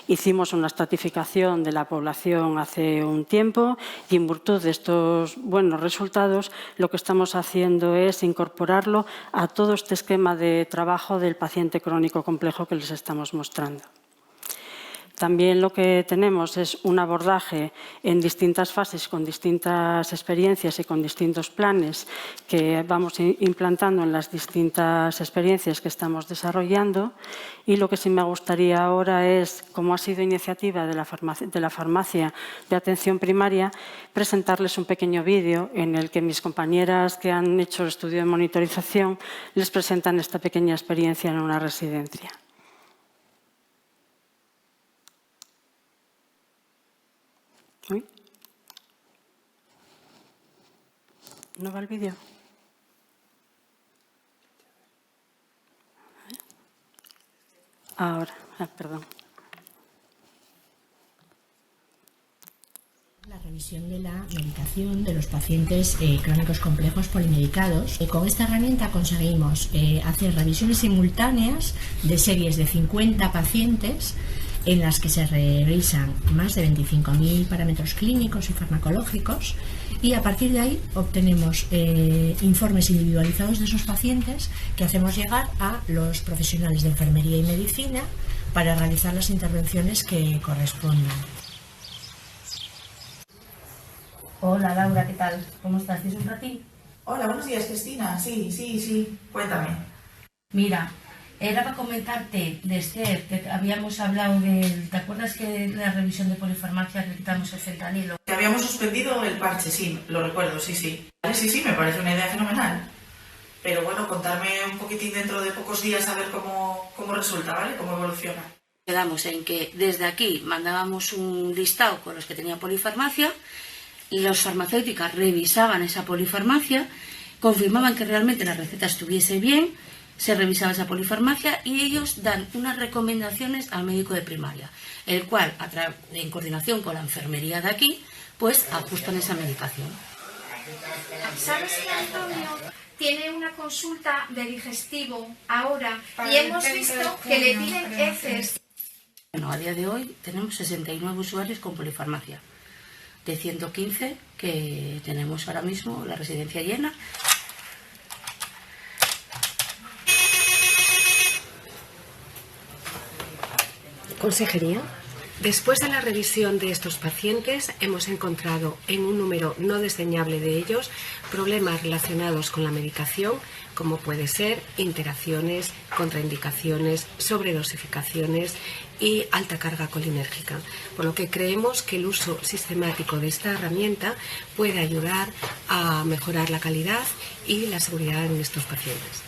Hicimos una estratificación de la población hace un tiempo y en virtud de estos buenos resultados lo que estamos haciendo es incorporarlo a todo este esquema de trabajo del paciente crónico complejo que les estamos mostrando. También lo que tenemos es un abordaje en distintas fases, con distintas experiencias y con distintos planes que vamos implantando en las distintas experiencias que estamos desarrollando. Y lo que sí me gustaría ahora es, como ha sido iniciativa de la farmacia de atención primaria, presentarles un pequeño vídeo en el que mis compañeras que han hecho el estudio de monitorización les presentan esta pequeña experiencia en una residencia. Uy. ¿No va el vídeo? Ahora, perdón. La revisión de la medicación de los pacientes crónicos complejos polimedicados. Con esta herramienta conseguimos hacer revisiones simultáneas de series de 50 pacientes en las que se revisan más de 25.000 parámetros clínicos y farmacológicos, y a partir de ahí obtenemos informes individualizados de esos pacientes que hacemos llegar a los profesionales de enfermería y medicina para realizar las intervenciones que correspondan. Hola Laura, ¿qué tal? ¿Cómo estás? ¿Tienes un ratito? Hola, buenos días, Cristina. Sí, cuéntame. Mira, era para comentarte de Esther, que habíamos hablado de... ¿Te acuerdas que de la revisión de polifarmacia que quitamos el fentanilo? Que habíamos suspendido el parche, sí, lo recuerdo, sí. Vale, sí, me parece una idea fenomenal. Pero bueno, contarme un poquitín dentro de pocos días a ver cómo resulta, ¿vale? Cómo evoluciona. Quedamos en que desde aquí mandábamos un listado con los que tenía polifarmacia, las farmacéuticas revisaban esa polifarmacia, confirmaban que realmente la receta estuviese bien, se revisaba esa polifarmacia y ellos dan unas recomendaciones al médico de primaria, el cual, en coordinación con la enfermería de aquí, pues ajustan esa medicación. ¿Sabes que Antonio tiene una consulta de digestivo ahora y hemos visto que le piden heces? Bueno, a día de hoy tenemos 69 usuarios con polifarmacia, de 115 que tenemos ahora mismo la residencia llena. Consejería. Después de la revisión de estos pacientes, hemos encontrado en un número no desdeñable de ellos problemas relacionados con la medicación, como puede ser interacciones, contraindicaciones, sobredosificaciones y alta carga colinérgica. Por lo que creemos que el uso sistemático de esta herramienta puede ayudar a mejorar la calidad y la seguridad en estos pacientes.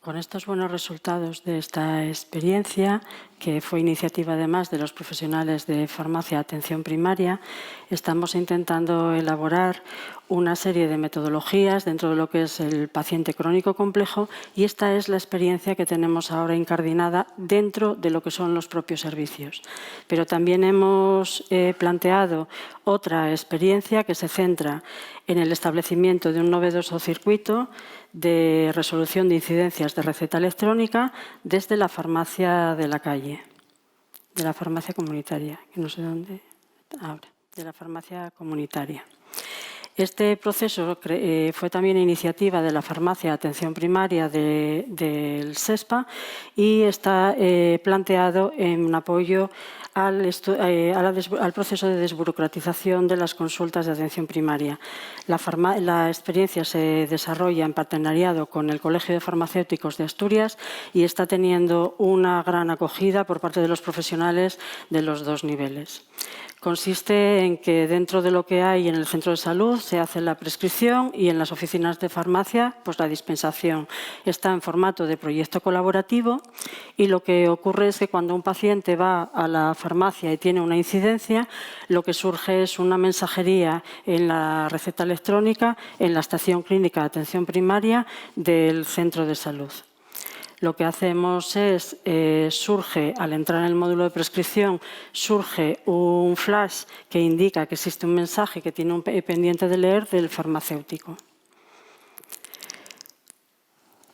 Con estos buenos resultados de esta experiencia, que fue iniciativa además de los profesionales de farmacia atención primaria, estamos intentando elaborar una serie de metodologías dentro de lo que es el paciente crónico complejo, y esta es la experiencia que tenemos ahora incardinada dentro de lo que son los propios servicios. Pero también hemos planteado otra experiencia que se centra en el establecimiento de un novedoso circuito de resolución de incidencias de receta electrónica desde la farmacia de la calle, de la farmacia comunitaria, que no sé dónde ahora, de la farmacia comunitaria. Este proceso fue también iniciativa de la farmacia de atención primaria del SESPA y está planteado en apoyo al proceso de desburocratización de las consultas de atención primaria. La experiencia se desarrolla en partenariado con el Colegio de Farmacéuticos de Asturias y está teniendo una gran acogida por parte de los profesionales de los dos niveles. Consiste en que dentro de lo que hay en el centro de salud se hace la prescripción y en las oficinas de farmacia pues la dispensación. Está en formato de proyecto colaborativo y lo que ocurre es que cuando un paciente va a la farmacia y tiene una incidencia, lo que surge es una mensajería en la receta electrónica en la estación clínica de atención primaria del centro de salud. Lo que hacemos es, surge, al entrar en el módulo de prescripción, surge un flash que indica que existe un mensaje que tiene un pendiente de leer del farmacéutico.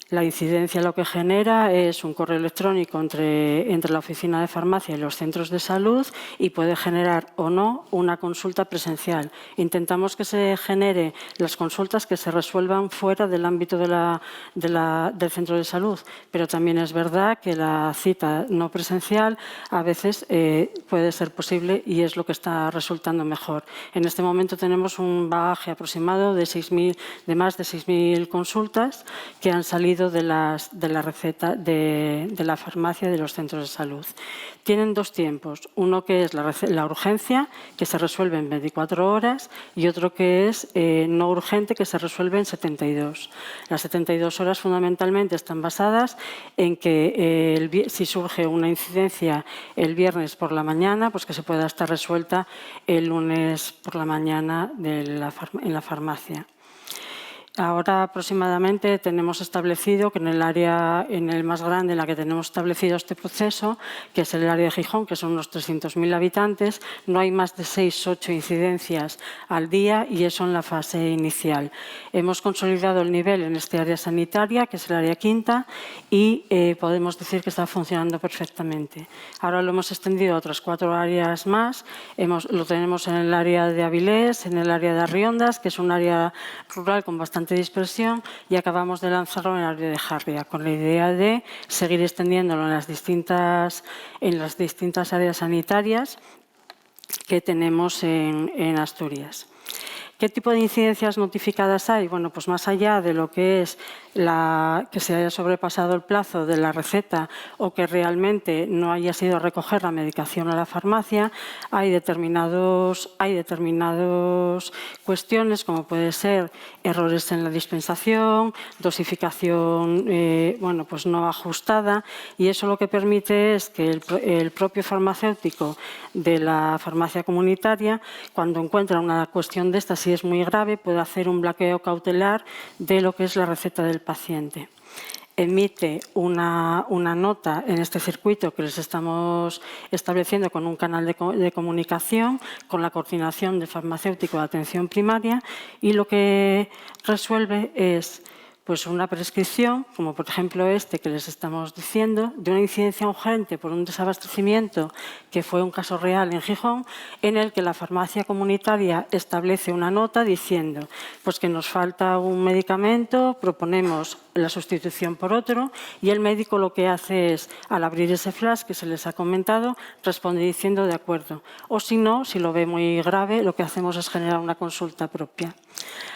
La incidencia lo que genera es un correo electrónico entre la oficina de farmacia y los centros de salud y puede generar o no una consulta presencial. Intentamos que se genere las consultas que se resuelvan fuera del ámbito del centro de salud, pero también es verdad que la cita no presencial a veces puede ser posible y es lo que está resultando mejor. En este momento tenemos un bagaje aproximado de más de 6.000 consultas que han salido de la receta de la farmacia de los centros de salud. Tienen dos tiempos, uno que es la urgencia, que se resuelve en 24 horas, y otro que es no urgente, que se resuelve en 72. Las 72 horas fundamentalmente están basadas en que si surge una incidencia el viernes por la mañana, pues que se pueda estar resuelta el lunes por la mañana en la farmacia. Ahora aproximadamente tenemos establecido que en el más grande en la que tenemos establecido este proceso, que es el área de Gijón, que son unos 300.000 habitantes, no hay más de 6-8 incidencias al día y eso en la fase inicial. Hemos consolidado el nivel en este área sanitaria, que es el área quinta, y podemos decir que está funcionando perfectamente. Ahora lo hemos extendido a otras 4 áreas más. Lo tenemos en el área de Avilés, en el área de Arriondas, que es un área rural con bastante dispersión, y acabamos de lanzarlo en el área de Jarria, con la idea de seguir extendiéndolo en las distintas áreas sanitarias que tenemos en Asturias. ¿Qué tipo de incidencias notificadas hay? Bueno, pues más allá de lo que es que se haya sobrepasado el plazo de la receta o que realmente no haya sido a recoger la medicación a la farmacia, hay determinadas cuestiones como puede ser errores en la dispensación, dosificación pues no ajustada, y eso lo que permite es que el propio farmacéutico de la farmacia comunitaria, cuando encuentra una cuestión de estas, si es muy grave, puede hacer un bloqueo cautelar de lo que es la receta del paciente. emite una nota en este circuito que les estamos estableciendo con un canal de comunicación, con la coordinación del farmacéutico de atención primaria, y lo que resuelve es pues una prescripción, como por ejemplo que les estamos diciendo, de una incidencia urgente por un desabastecimiento, que fue un caso real en Gijón, en el que la farmacia comunitaria establece una nota diciendo pues que nos falta un medicamento, proponemos la sustitución por otro, y el médico lo que hace es, al abrir ese flash que se les ha comentado, responde diciendo de acuerdo. O si no, si lo ve muy grave, lo que hacemos es generar una consulta propia.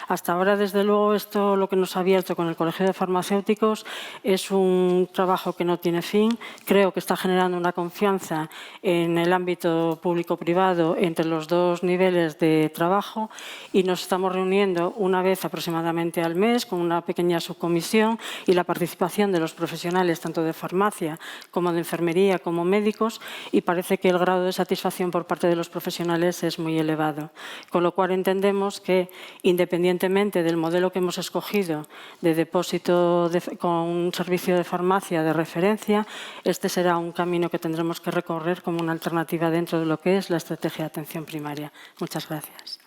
Hasta ahora, desde luego, esto lo que nos ha abierto con el Colegio de Farmacéuticos es un trabajo que no tiene fin. Creo que está generando una confianza en el ámbito público-privado entre los dos niveles de trabajo, y nos estamos reuniendo una vez aproximadamente al mes con una pequeña subcomisión y la participación de los profesionales tanto de farmacia como de enfermería como médicos, y parece que el grado de satisfacción por parte de los profesionales es muy elevado. Con lo cual entendemos que, independientemente del modelo que hemos escogido de depósito con un servicio de farmacia de referencia, este será un camino que tendremos que recorrer como una alternativa dentro de lo que es la estrategia de atención primaria. Muchas gracias.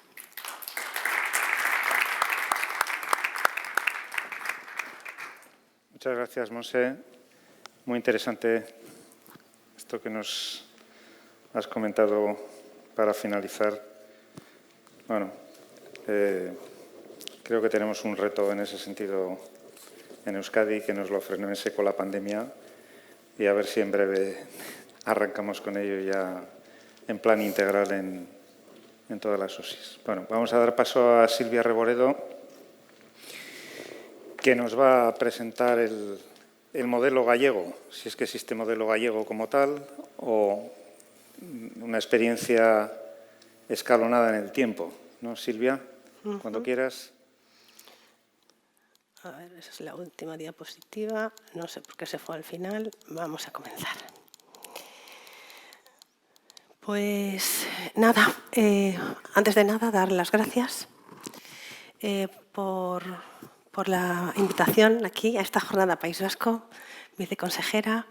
Muchas gracias, Monse. Muy interesante esto que nos has comentado para finalizar. Bueno, creo que tenemos un reto en ese sentido en Euskadi, que nos lo frenó en seco la pandemia, y a ver si en breve arrancamos con ello ya en plan integral en todas las OSIs. Bueno, vamos a dar paso a Silvia Reboredo, que nos va a presentar el modelo gallego, si es que existe modelo gallego como tal, o una experiencia escalonada en el tiempo. ¿No, Silvia? Cuando quieras. A ver, esa es la última diapositiva. No sé por qué se fue al final. Vamos a comenzar. Pues nada, antes de nada, dar las gracias por la invitación aquí a esta jornada País Vasco, viceconsejera,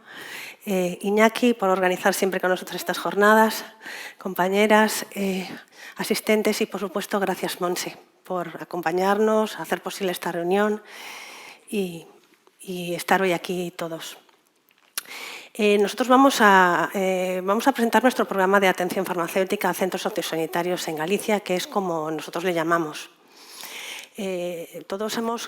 Iñaki, por organizar siempre con nosotros estas jornadas, compañeras, asistentes, y por supuesto gracias, Monse, por acompañarnos, hacer posible esta reunión y estar hoy aquí todos. Nosotros vamos a presentar nuestro programa de atención farmacéutica a centros sociosanitarios en Galicia, que es como nosotros le llamamos. Todos hemos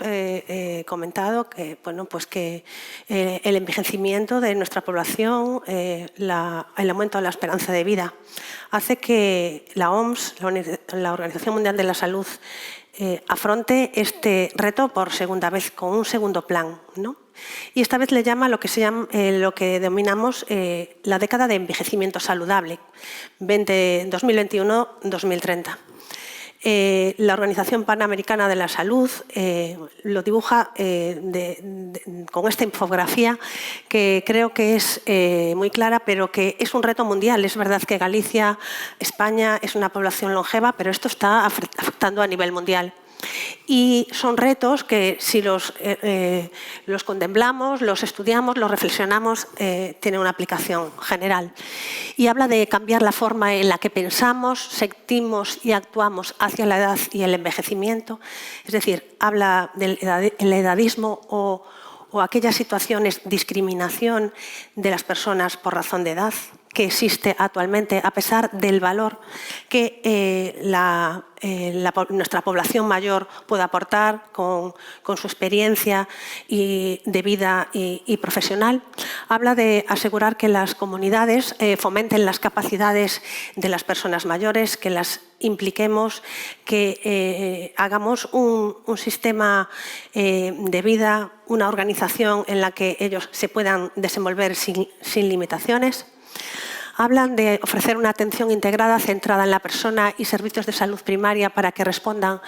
comentado que, bueno, pues que el envejecimiento de nuestra población, el aumento de la esperanza de vida, hace que la OMS, la Organización Mundial de la Salud, afronte este reto por segunda vez con un segundo plan, ¿no? Y esta vez le llama lo que denominamos la década de envejecimiento saludable, 2021-2030. La Organización Panamericana de la Salud lo dibuja con esta infografía, que creo que es muy clara, pero que es un reto mundial. Es verdad que Galicia, España, es una población longeva, pero esto está afectando a nivel mundial. Y son retos que, si los contemplamos, los estudiamos, los reflexionamos, tienen una aplicación general. Y habla de cambiar la forma en la que pensamos, sentimos y actuamos hacia la edad y el envejecimiento. Es decir, habla del edadismo o aquellas situaciones de discriminación de las personas por razón de edad que existe actualmente, a pesar del valor que nuestra población mayor puede aportar con su experiencia de vida y profesional. Habla de asegurar que las comunidades fomenten las capacidades de las personas mayores, que las impliquemos, que hagamos un sistema de vida, una organización en la que ellos se puedan desenvolver sin limitaciones. Hablan de ofrecer una atención integrada centrada en la persona y servicios de salud primaria para que respondan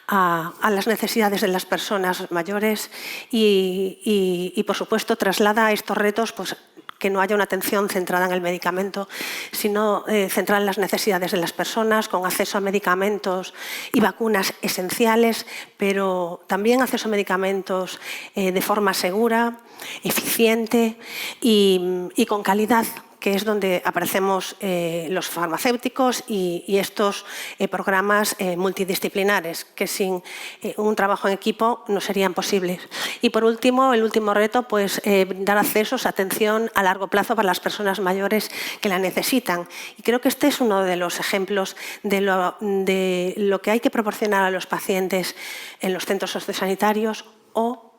a las necesidades de las personas mayores y por supuesto, traslada estos retos pues, que no haya una atención centrada en el medicamento, sino centrada en las necesidades de las personas, con acceso a medicamentos y vacunas esenciales, pero también acceso a medicamentos de forma segura, eficiente y con calidad, que es donde aparecemos los farmacéuticos y estos programas multidisciplinares, que sin un trabajo en equipo no serían posibles. Y por último, el último reto, pues dar accesos, atención a largo plazo para las personas mayores que la necesitan. Y creo que este es uno de los ejemplos de lo que hay que proporcionar a los pacientes en los centros sociosanitarios o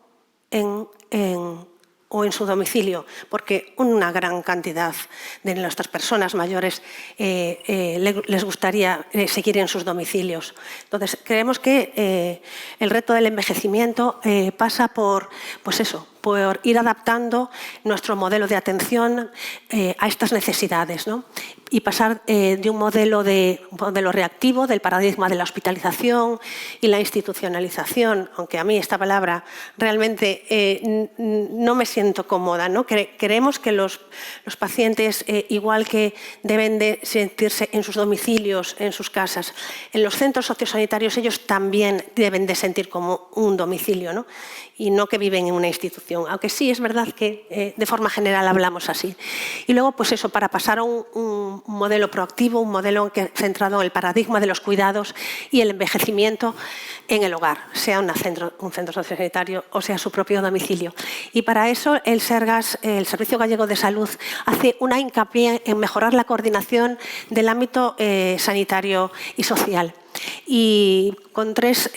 en su domicilio, porque una gran cantidad de nuestras personas mayores les gustaría seguir en sus domicilios. Entonces, creemos que el reto del envejecimiento pasa por, pues eso, por ir adaptando nuestro modelo de atención a estas necesidades, ¿no? Y pasar de un modelo reactivo, del paradigma de la hospitalización y la institucionalización, aunque a mí esta palabra realmente no me siento cómoda, ¿no? Creemos que los pacientes, igual que deben de sentirse en sus domicilios, en sus casas, en los centros sociosanitarios ellos también deben de sentir como un domicilio, ¿no? Y no que viven en una institución, aunque sí es verdad que de forma general hablamos así. Y luego, pues eso, para pasar a un modelo proactivo, un modelo centrado en el paradigma de los cuidados y el envejecimiento en el hogar, sea un centro sociosanitario o sea su propio domicilio. Y para eso el SERGAS, el Servicio Gallego de Salud, hace una hincapié en mejorar la coordinación del ámbito sanitario y social. Y con tres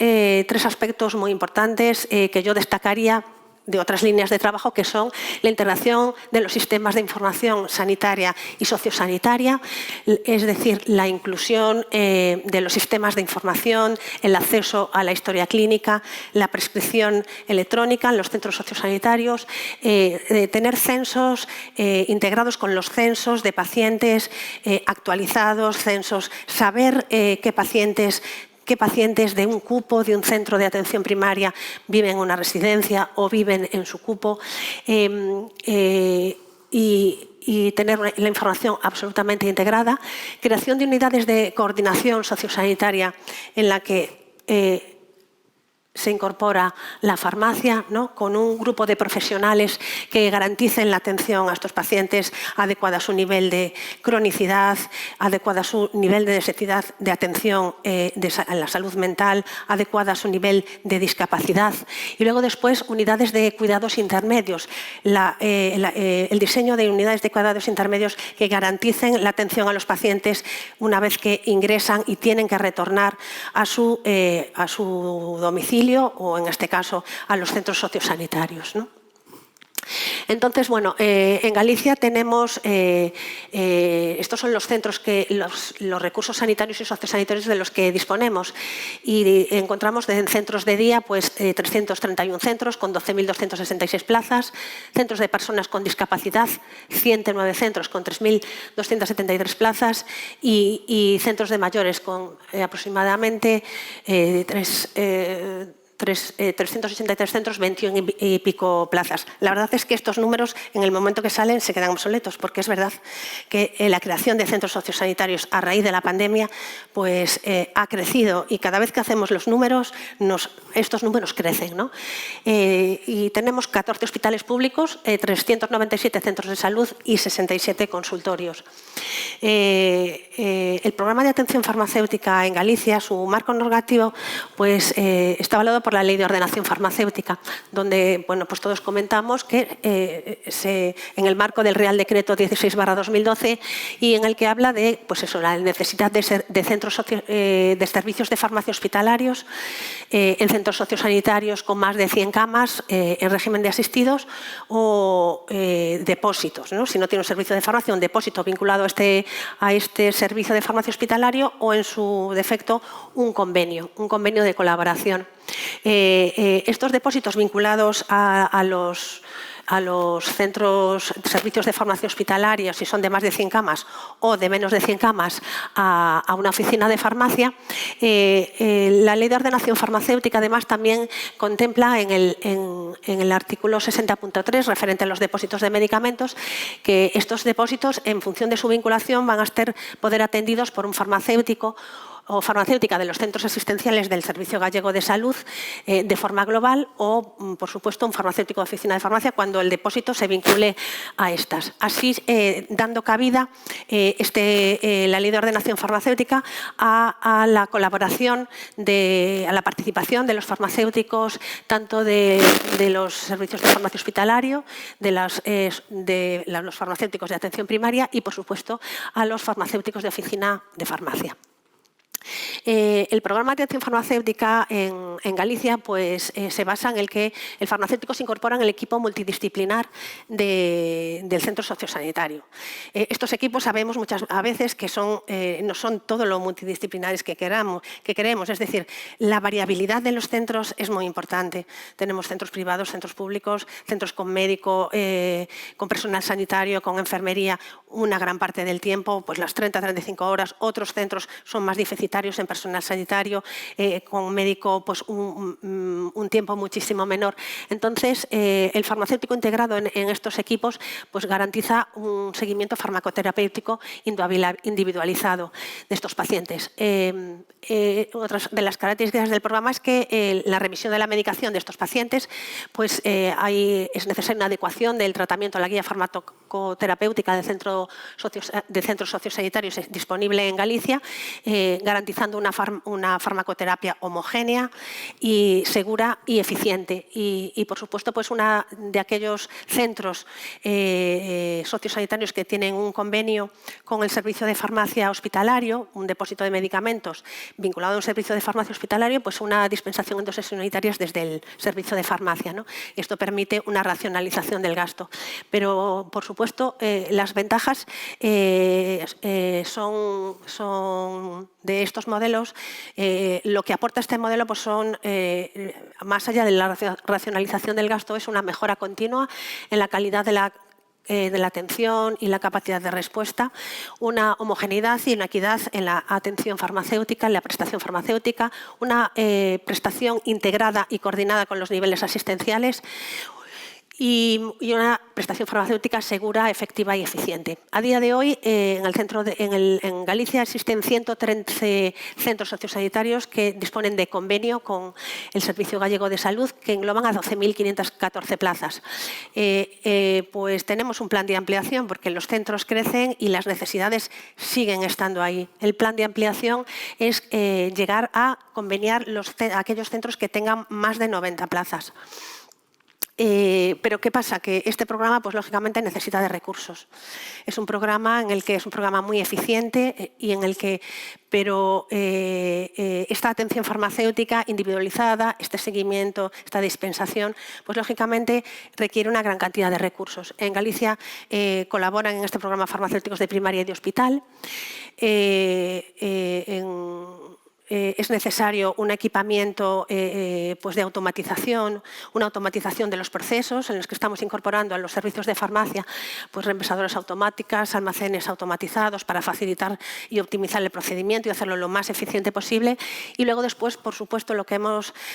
aspectos muy importantes que yo destacaría de otras líneas de trabajo, que son la integración de los sistemas de información sanitaria y sociosanitaria, es decir, la inclusión de los sistemas de información, el acceso a la historia clínica, la prescripción electrónica en los centros sociosanitarios, tener censos integrados con los censos de pacientes actualizados, censos, saber qué pacientes de un cupo, de un centro de atención primaria viven en una residencia o viven en su cupo y tener la información absolutamente integrada. Creación de unidades de coordinación sociosanitaria en la que se incorpora la farmacia, ¿no? Con un grupo de profesionales que garanticen la atención a estos pacientes adecuada a su nivel de cronicidad, adecuada a su nivel de necesidad de atención a la salud mental, adecuada a su nivel de discapacidad. Y luego después unidades de cuidados intermedios, el diseño de unidades de cuidados intermedios que garanticen la atención a los pacientes una vez que ingresan y tienen que retornar a su domicilio o, en este caso, a los centros sociosanitarios, ¿no? Entonces, bueno, en Galicia tenemos, estos son los centros, los recursos sanitarios y sociosanitarios de los que disponemos, y encontramos en centros de día pues 331 centros con 12.266 plazas, centros de personas con discapacidad, 109 centros con 3.273 plazas y centros de mayores con aproximadamente 383 centros, 21 y pico plazas. La verdad es que estos números, en el momento que salen, se quedan obsoletos, porque es verdad que la creación de centros sociosanitarios a raíz de la pandemia pues, ha crecido, y cada vez que hacemos los números, estos números crecen, ¿no? Y tenemos 14 hospitales públicos, 397 centros de salud y 67 consultorios. El programa de atención farmacéutica en Galicia, su marco normativo, pues, está avalado por la Ley de Ordenación Farmacéutica, donde bueno, pues todos comentamos que en el marco del Real Decreto 16/2012 y en el que habla de pues eso, la necesidad de centros de servicios de farmacia hospitalarios en centros sociosanitarios con más de 100 camas en régimen de asistidos o depósitos, ¿no? Si no tiene un servicio de farmacia, un depósito vinculado a este servicio de farmacia hospitalario o, en su defecto, un convenio de colaboración. Estos depósitos vinculados a a los centros, servicios de farmacia hospitalaria, si son de más de 100 camas o de menos de 100 camas, a una oficina de farmacia. La Ley de Ordenación Farmacéutica, además, también contempla en el artículo 60.3, referente a los depósitos de medicamentos, que estos depósitos, en función de su vinculación, van a poder atendidos por un farmacéutico o farmacéutica de los centros asistenciales del Servicio Gallego de Salud de forma global o, por supuesto, un farmacéutico de oficina de farmacia cuando el depósito se vincule a estas. Así, dando cabida la Ley de Ordenación Farmacéutica a la colaboración, a la participación de los farmacéuticos, tanto de los servicios de farmacia hospitalario, de los farmacéuticos de atención primaria y, por supuesto, a los farmacéuticos de oficina de farmacia. El programa de atención farmacéutica en Galicia pues, se basa en el que el farmacéutico se incorpora en el equipo multidisciplinar del centro sociosanitario. Estos equipos sabemos muchas veces que no son todo lo multidisciplinares que queremos, es decir, la variabilidad de los centros es muy importante. Tenemos centros privados, centros públicos, centros con médico, con personal sanitario, con enfermería, una gran parte del tiempo, pues las 30-35 horas. Otros centros son más deficitarios en personal sanitario, con médico pues un tiempo muchísimo menor. Entonces, el farmacéutico integrado en estos equipos pues, garantiza un seguimiento farmacoterapéutico individualizado de estos pacientes. Otra de las características del programa es que la revisión de la medicación de estos pacientes pues, es necesaria una adecuación del tratamiento a la guía farmacoterapéutica de centros sociosanitarios disponible en Galicia, garantizando una farmacoterapia homogénea y segura y eficiente. Y por supuesto, pues una de aquellos centros sociosanitarios que tienen un convenio con el servicio de farmacia hospitalario, un depósito de medicamentos vinculado a un servicio de farmacia hospitalario, pues una dispensación en dosis unitarias desde el servicio de farmacia, ¿no? Esto permite una racionalización del gasto. Pero, por supuesto, las ventajas son de estos modelos. Lo que aporta este modelo pues son, más allá de la racionalización del gasto, es una mejora continua en la calidad de la atención y la capacidad de respuesta, una homogeneidad y una equidad en la atención farmacéutica, en la prestación farmacéutica, una prestación integrada y coordinada con los niveles asistenciales, y una prestación farmacéutica segura, efectiva y eficiente. A día de hoy, en Galicia existen 113 centros sociosanitarios que disponen de convenio con el Servicio Gallego de Salud, que engloban a 12.514 plazas. Pues tenemos un plan de ampliación porque los centros crecen y las necesidades siguen estando ahí. El plan de ampliación es llegar a conveniar aquellos centros que tengan más de 90 plazas. Pero ¿qué pasa? Que este programa, pues lógicamente, necesita de recursos. Es un programa muy eficiente y en el que, pero esta atención farmacéutica individualizada, este seguimiento, esta dispensación, pues lógicamente requiere una gran cantidad de recursos. En Galicia colaboran en este programa farmacéuticos de primaria y de hospital. Es necesario un equipamiento pues de automatización, una automatización de los procesos en los que estamos incorporando a los servicios de farmacia pues reembolsadoras automáticas, almacenes automatizados para facilitar y optimizar el procedimiento y hacerlo lo más eficiente posible. Y luego después, por supuesto, lo que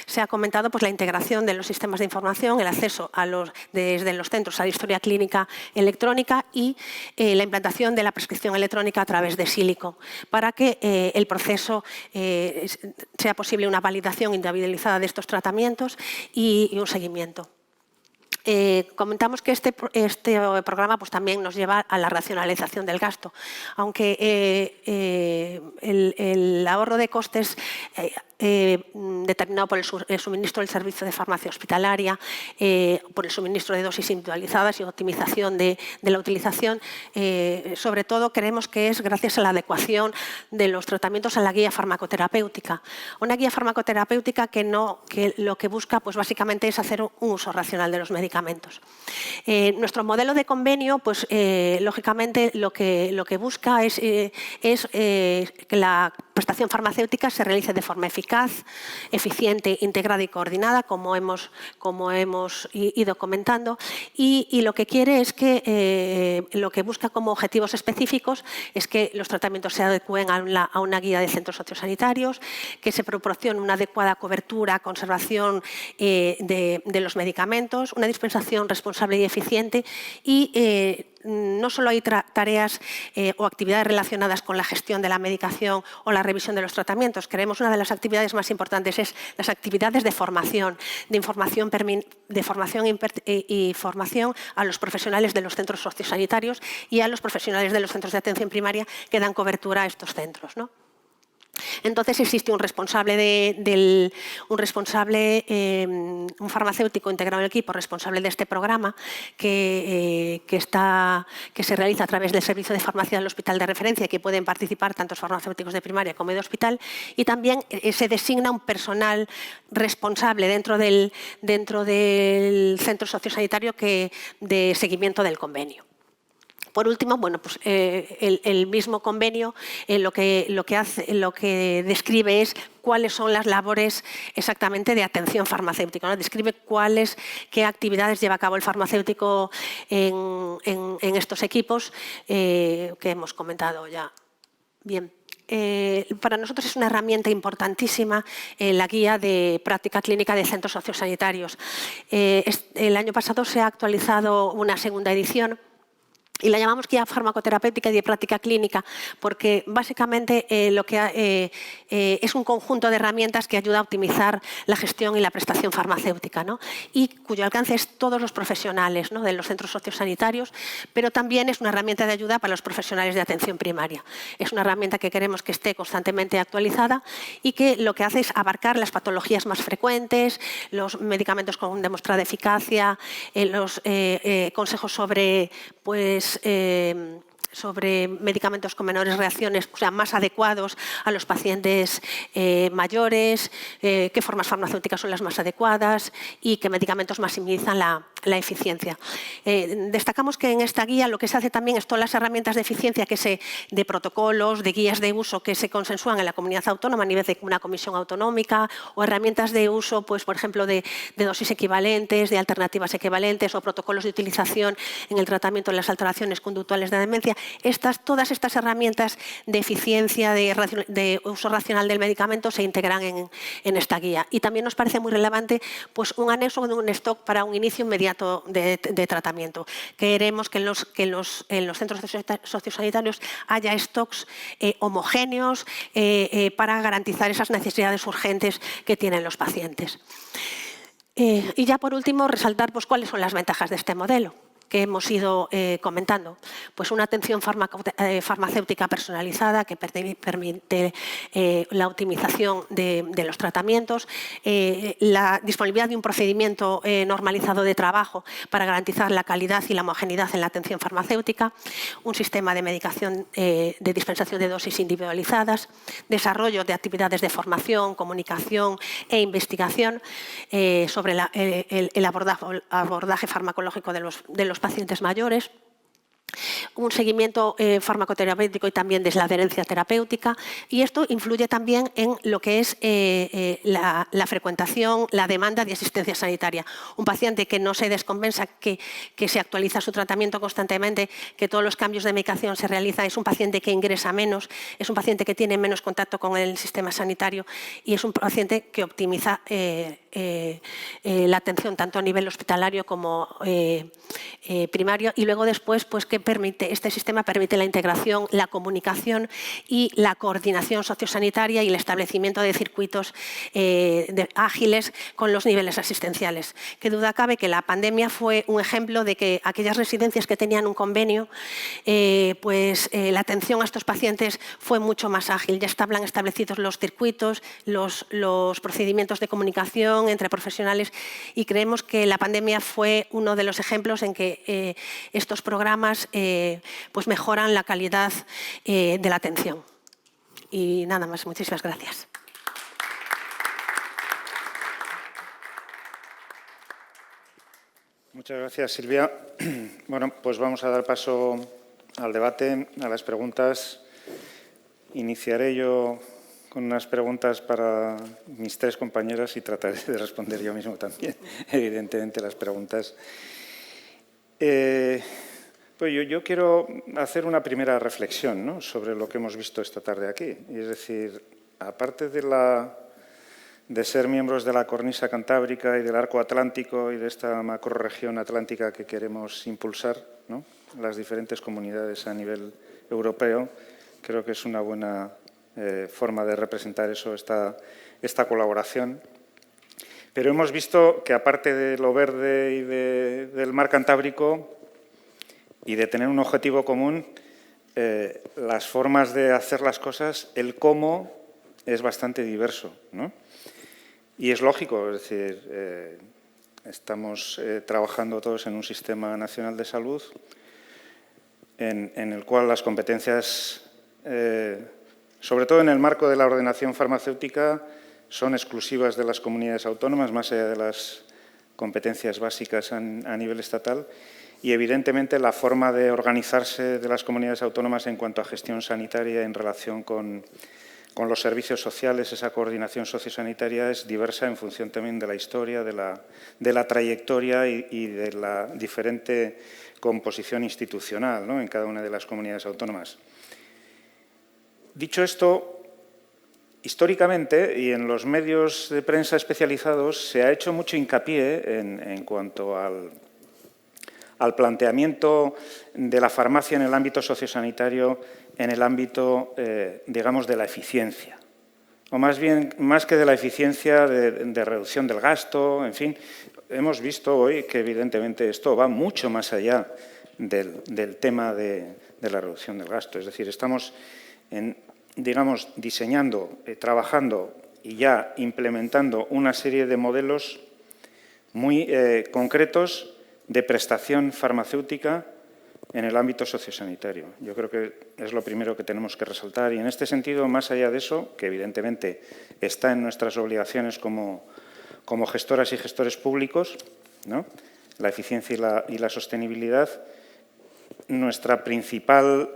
se ha comentado, pues la integración de los sistemas de información, el acceso desde los centros a la historia clínica electrónica y la implantación de la prescripción electrónica a través de Sílico para que el proceso sea posible una validación individualizada de estos tratamientos y un seguimiento. Comentamos que este programa pues, también nos lleva a la racionalización del gasto, aunque el ahorro de costes determinado por el suministro del servicio de farmacia hospitalaria, por el suministro de dosis individualizadas y optimización de la utilización, sobre todo creemos que es gracias a la adecuación de los tratamientos a la guía farmacoterapéutica. Una guía farmacoterapéutica que lo que busca pues, básicamente es hacer un uso racional de los medicamentos. Nuestro modelo de convenio, pues lógicamente lo que busca es que prestación farmacéutica se realice de forma eficaz, eficiente, integrada y coordinada, como hemos ido comentando, y lo que quiere es que lo que busca como objetivos específicos es que los tratamientos se adecúen a una guía de centros sociosanitarios, que se proporcione una adecuada cobertura, conservación de los medicamentos, una dispensación responsable y eficiente y no solo hay tareas o actividades relacionadas con la gestión de la medicación o la revisión de los tratamientos. Creemos una de las actividades más importantes es las actividades de formación, y formación a los profesionales de los centros sociosanitarios y a los profesionales de los centros de atención primaria que dan cobertura a estos centros, ¿no? Entonces existe un farmacéutico integrado en el equipo responsable de este programa que se realiza a través del servicio de farmacia del hospital de referencia, que pueden participar tantos farmacéuticos de primaria como de hospital, y también se designa un personal responsable dentro del centro sociosanitario de seguimiento del convenio. Por último, bueno, pues, el mismo convenio lo que describe es cuáles son las labores exactamente de atención farmacéutica, ¿no? Describe qué actividades lleva a cabo el farmacéutico en estos equipos que hemos comentado ya. Bien. Para nosotros es una herramienta importantísima la guía de práctica clínica de centros sociosanitarios. El año pasado se ha actualizado una segunda edición y la llamamos guía farmacoterapéutica y de práctica clínica porque básicamente es un conjunto de herramientas que ayuda a optimizar la gestión y la prestación farmacéutica, ¿no? Y cuyo alcance es todos los profesionales, ¿no?, de los centros sociosanitarios, pero también es una herramienta de ayuda para los profesionales de atención primaria. Es una herramienta que queremos que esté constantemente actualizada y que lo que hace es abarcar las patologías más frecuentes, los medicamentos con demostrada eficacia, los consejos sobre medicamentos con menores reacciones, o sea, más adecuados a los pacientes mayores, qué formas farmacéuticas son las más adecuadas y qué medicamentos maximizan la eficiencia. Destacamos que en esta guía lo que se hace también es todas las herramientas de eficiencia de protocolos, de guías de uso que se consensúan en la comunidad autónoma a nivel de una comisión autonómica o herramientas de uso, pues, por ejemplo, de dosis equivalentes, de alternativas equivalentes o protocolos de utilización en el tratamiento de las alteraciones conductuales de demencia. Todas estas herramientas de eficiencia, de uso racional del medicamento se integran en esta guía. Y también nos parece muy relevante, pues, un anexo de un stock para un inicio inmediato de tratamiento. Queremos que en los centros sociosanitarios haya stocks homogéneos para garantizar esas necesidades urgentes que tienen los pacientes. Y ya por último, resaltar, pues, cuáles son las ventajas de este modelo que hemos ido comentando. Pues una atención farmacéutica personalizada que permite la optimización de los tratamientos, la disponibilidad de un procedimiento normalizado de trabajo para garantizar la calidad y la homogeneidad en la atención farmacéutica, un sistema de medicación de dispensación de dosis individualizadas, desarrollo de actividades de formación, comunicación e investigación sobre el abordaje farmacológico de los pacientes mayores, un seguimiento farmacoterapéutico y también de la adherencia terapéutica, y esto influye también en lo que es la frecuentación, la demanda de asistencia sanitaria. Un paciente que no se descompensa, que se actualiza su tratamiento constantemente, que todos los cambios de medicación se realizan, es un paciente que ingresa menos, es un paciente que tiene menos contacto con el sistema sanitario y es un paciente que optimiza la atención tanto a nivel hospitalario como primario, y luego después, pues, que este sistema permite la integración, la comunicación y la coordinación sociosanitaria y el establecimiento de circuitos ágiles con los niveles asistenciales. Qué duda cabe que la pandemia fue un ejemplo de que aquellas residencias que tenían un convenio, la atención a estos pacientes fue mucho más ágil. Ya estaban establecidos los circuitos, los procedimientos de comunicación entre profesionales, y creemos que la pandemia fue uno de los ejemplos en que estos programas pues mejoran la calidad de la atención. Y nada más, muchísimas gracias. Muchas gracias, Silvia. Bueno, pues vamos a dar paso al debate, a las preguntas. Iniciaré yo con unas preguntas para mis 3 compañeras y trataré de responder yo mismo también, evidentemente, las preguntas. Pues yo quiero hacer una primera reflexión, ¿no?, sobre lo que hemos visto esta tarde aquí. Y es decir, aparte de ser miembros de la cornisa cantábrica y del arco atlántico y de esta macrorregión atlántica que queremos impulsar, ¿no?, las diferentes comunidades a nivel europeo, creo que es una buena forma de representar eso, esta colaboración. Pero hemos visto que, aparte de lo verde y del mar Cantábrico y de tener un objetivo común, las formas de hacer las cosas, el cómo, es bastante diverso, ¿no? Y es lógico, es decir, estamos trabajando todos en un sistema nacional de salud en el cual las competencias, sobre todo en el marco de la ordenación farmacéutica, son exclusivas de las comunidades autónomas, más allá de las competencias básicas a nivel estatal. Y, evidentemente, la forma de organizarse de las comunidades autónomas en cuanto a gestión sanitaria en relación con los servicios sociales, esa coordinación sociosanitaria, es diversa en función también de la historia, de la trayectoria y de la diferente composición institucional, ¿no?, en cada una de las comunidades autónomas. Dicho esto, históricamente y en los medios de prensa especializados se ha hecho mucho hincapié en cuanto al planteamiento de la farmacia en el ámbito sociosanitario, en el ámbito, digamos, de la eficiencia. O más bien, más que de la eficiencia, de reducción del gasto, en fin. Hemos visto hoy que, evidentemente, esto va mucho más allá del tema de la reducción del gasto. Es decir, estamos, digamos, diseñando, trabajando y ya implementando una serie de modelos muy concretos de prestación farmacéutica en el ámbito sociosanitario. Yo creo que es lo primero que tenemos que resaltar. Y, en este sentido, más allá de eso, que evidentemente está en nuestras obligaciones como gestoras y gestores públicos, ¿no?, la eficiencia y la sostenibilidad, nuestra principal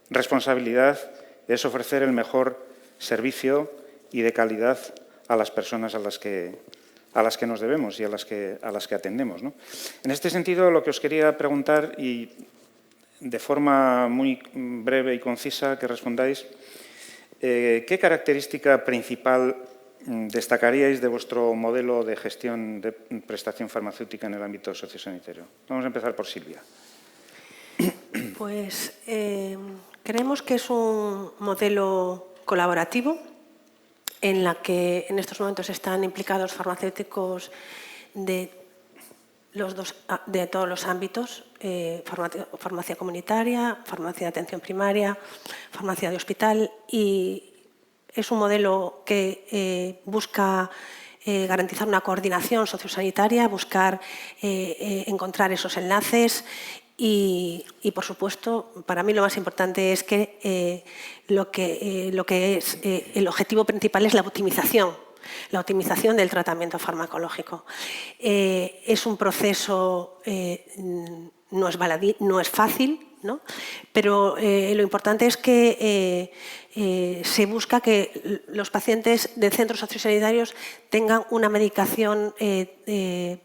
responsabilidad es ofrecer el mejor servicio y de calidad a las personas a las que nos debemos y a las que atendemos, ¿no? En este sentido, lo que os quería preguntar, y de forma muy breve y concisa que respondáis, ¿qué característica principal destacaríais de vuestro modelo de gestión de prestación farmacéutica en el ámbito sociosanitario? Vamos a empezar por Silvia. Pues creemos que es un modelo colaborativo en la que en estos momentos están implicados farmacéuticos de todos los ámbitos, farmacia comunitaria, farmacia de atención primaria, farmacia de hospital, y es un modelo que busca garantizar una coordinación sociosanitaria, buscar encontrar esos enlaces y, por supuesto, para mí lo más importante es que lo que es el objetivo principal es la optimización del tratamiento farmacológico. Es un proceso, no es fácil, ¿no?, pero lo importante es que se busca que los pacientes de centros sociosanitarios tengan una medicación de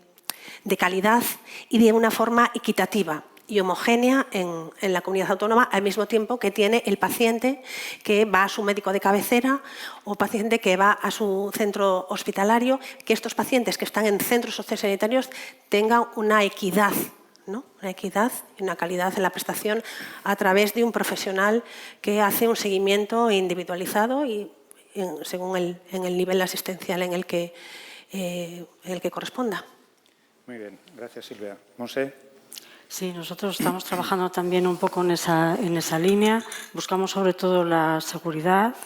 calidad y de una forma equitativa y homogénea en la comunidad autónoma, al mismo tiempo que tiene el paciente que va a su médico de cabecera o paciente que va a su centro hospitalario, que estos pacientes que están en centros sociosanitarios tengan una equidad, ¿no?, una equidad y una calidad en la prestación a través de un profesional que hace un seguimiento individualizado y según en el nivel asistencial en el que corresponda. Muy bien, gracias, Silvia. Monse. Sí, nosotros estamos trabajando también un poco en esa línea. Buscamos sobre todo la seguridad,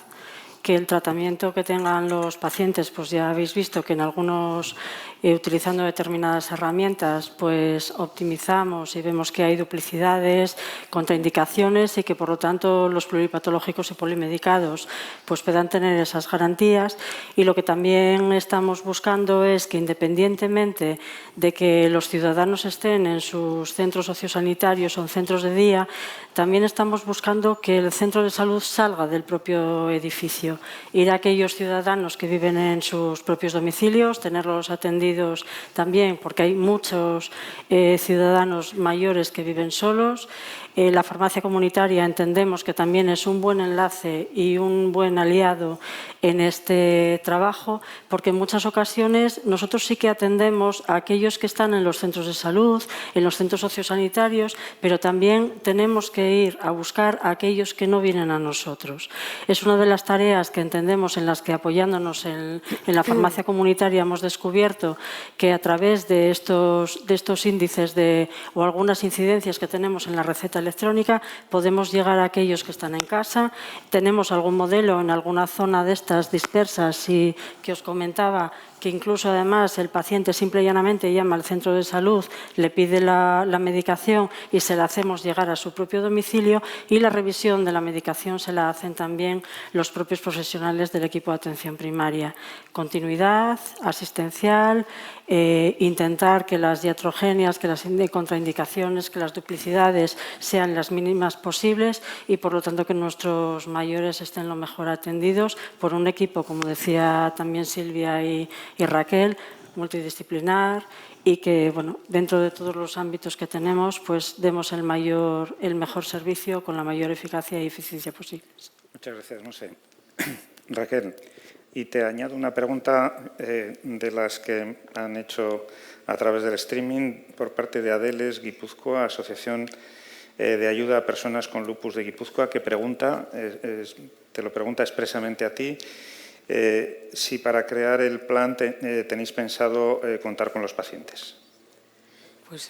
que el tratamiento que tengan los pacientes, pues ya habéis visto que en algunos, utilizando determinadas herramientas, pues optimizamos y vemos que hay duplicidades, contraindicaciones y que, por lo tanto, los pluripatológicos y polimedicados pues puedan tener esas garantías. Y lo que también estamos buscando es que, independientemente de que los ciudadanos estén en sus centros sociosanitarios o en centros de día, también estamos buscando que el centro de salud salga del propio edificio ir a aquellos ciudadanos que viven en sus propios domicilios, tenerlos atendidos también, porque hay muchos ciudadanos mayores que viven solos. La farmacia comunitaria entendemos que también es un buen enlace y un buen aliado en este trabajo, porque en muchas ocasiones nosotros sí que atendemos a aquellos que están en los centros de salud, en los centros sociosanitarios, pero también tenemos que ir a buscar a aquellos que no vienen a nosotros. Es una de las tareas que entendemos en las que, apoyándonos en la farmacia comunitaria, hemos descubierto que a través de estos índices o algunas incidencias que tenemos en la receta electrónica podemos llegar a aquellos que están en casa. Tenemos algún modelo en alguna zona de estas dispersas y que os comentaba que incluso además el paciente simple y llanamente llama al centro de salud, le pide la medicación y se la hacemos llegar a su propio domicilio, y la revisión de la medicación se la hacen también los propios profesionales del equipo de atención primaria. Continuidad asistencial, intentar que las iatrogenias, que las contraindicaciones, que las duplicidades sean las mínimas posibles y, por lo tanto, que nuestros mayores estén lo mejor atendidos por un equipo, como decía también Silvia y Raquel, multidisciplinar, y que, bueno, dentro de todos los ámbitos que tenemos, pues demos el mejor servicio con la mayor eficacia y eficiencia posible. Muchas gracias. No sé, Raquel, y te añado una pregunta de las que han hecho a través del streaming por parte de Adeles Guipúzcoa, Asociación de Ayuda a Personas con Lupus de Guipúzcoa, que pregunta, te lo pregunta expresamente a ti, si para crear el plan tenéis pensado contar con los pacientes. Pues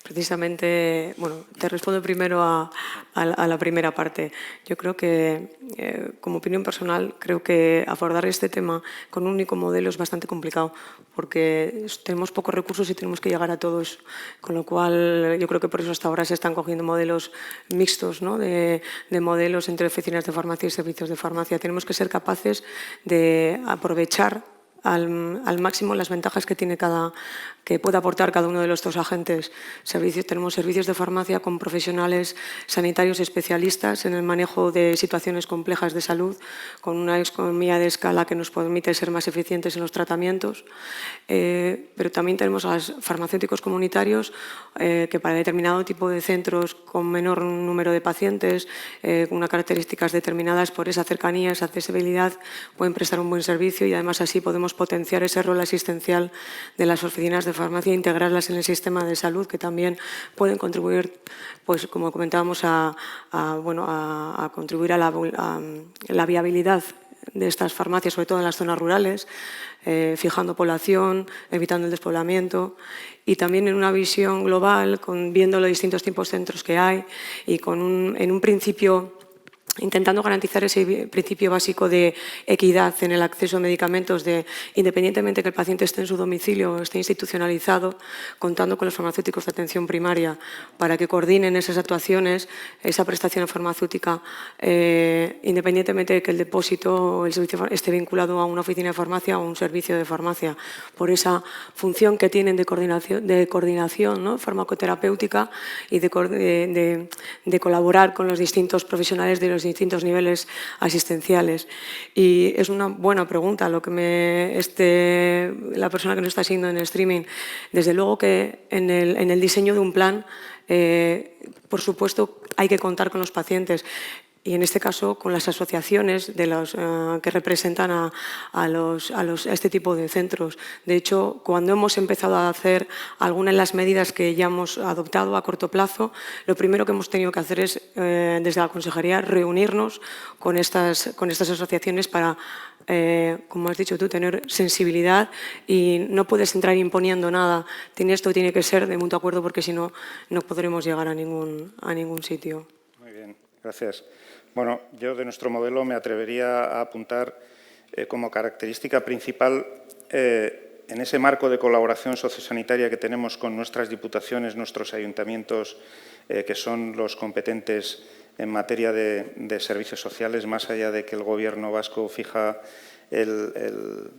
precisamente, bueno, te respondo primero a la primera parte. Yo creo que, como opinión personal, creo que abordar este tema con un único modelo es bastante complicado, porque tenemos pocos recursos y tenemos que llegar a todos, con lo cual yo creo que por eso hasta ahora se están cogiendo modelos mixtos, ¿no? de modelos entre oficinas de farmacia y servicios de farmacia. Tenemos que ser capaces de aprovechar al máximo las ventajas que puede aportar cada uno de los dos agentes. Tenemos servicios de farmacia con profesionales sanitarios especialistas en el manejo de situaciones complejas de salud, con una economía de escala que nos permite ser más eficientes en los tratamientos, pero también tenemos a los farmacéuticos comunitarios que para determinado tipo de centros con menor número de pacientes, con unas características determinadas por esa cercanía, esa accesibilidad, pueden prestar un buen servicio, y además así podemos potenciar ese rol asistencial de las oficinas de farmacia e integrarlas en el sistema de salud, que también pueden contribuir, pues como comentábamos, a contribuir a la viabilidad de estas farmacias, sobre todo en las zonas rurales, fijando población, evitando el despoblamiento, y también en una visión global, viendo los distintos tipos de centros que hay y en un principio intentando garantizar ese principio básico de equidad en el acceso a medicamentos, independientemente que el paciente esté en su domicilio o esté institucionalizado, contando con los farmacéuticos de atención primaria para que coordinen esas actuaciones, esa prestación farmacéutica, independientemente de que el depósito o el servicio esté vinculado a una oficina de farmacia o a un servicio de farmacia, por esa función que tienen de coordinación, ¿no? farmacoterapéutica, y de colaborar con los distintos profesionales de los distintos niveles asistenciales. Y es una buena pregunta lo que la persona que nos está siguiendo en el streaming. Desde luego que en el diseño de un plan, por supuesto, hay que contar con los pacientes. Y en este caso con las asociaciones que representan a este tipo de centros. De hecho, cuando hemos empezado a hacer algunas de las medidas que ya hemos adoptado a corto plazo, lo primero que hemos tenido que hacer es, desde la consejería, reunirnos con estas asociaciones para, como has dicho tú, tener sensibilidad, y no puedes entrar imponiendo nada. Esto tiene que ser de mutuo acuerdo, porque si no, no podremos llegar a ningún sitio. Muy bien, gracias. Bueno, yo de nuestro modelo me atrevería a apuntar como característica principal, en ese marco de colaboración sociosanitaria que tenemos con nuestras diputaciones, nuestros ayuntamientos, que son los competentes en materia de servicios sociales, más allá de que el Gobierno vasco fija el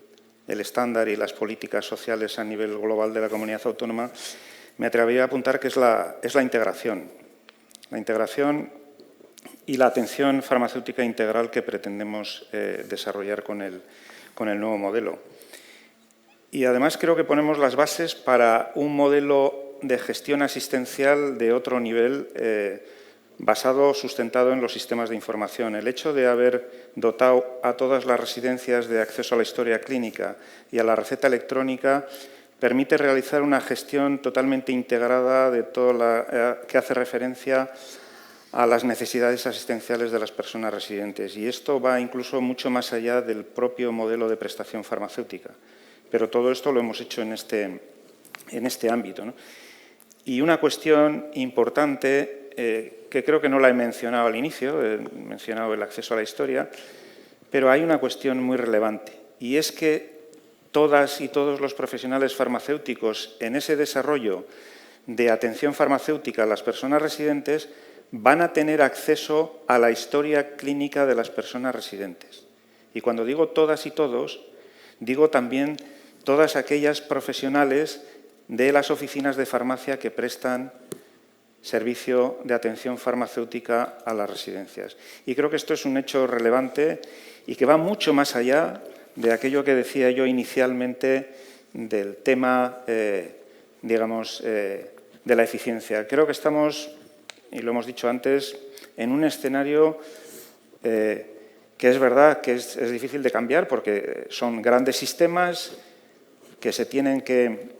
estándar y las políticas sociales a nivel global de la comunidad autónoma, me atrevería a apuntar que es la integración. La integración y la atención farmacéutica integral que pretendemos desarrollar con el nuevo modelo. Y además creo que ponemos las bases para un modelo de gestión asistencial de otro nivel sustentado en los sistemas de información. El hecho de haber dotado a todas las residencias de acceso a la historia clínica y a la receta electrónica permite realizar una gestión totalmente integrada de todo que hace referencia a las necesidades asistenciales de las personas residentes. Y esto va incluso mucho más allá del propio modelo de prestación farmacéutica. Pero todo esto lo hemos hecho en este ámbito, ¿no? Y una cuestión importante, que creo que no la he mencionado al inicio, he mencionado el acceso a la historia, pero hay una cuestión muy relevante, y es que todas y todos los profesionales farmacéuticos en ese desarrollo de atención farmacéutica a las personas residentes van a tener acceso a la historia clínica de las personas residentes. Y cuando digo todas y todos, digo también todas aquellas profesionales de las oficinas de farmacia que prestan servicio de atención farmacéutica a las residencias. Y creo que esto es un hecho relevante y que va mucho más allá de aquello que decía yo inicialmente del tema, digamos, de la eficiencia. Creo que estamos, y lo hemos dicho antes, en un escenario que es verdad que es difícil de cambiar porque son grandes sistemas que se tienen que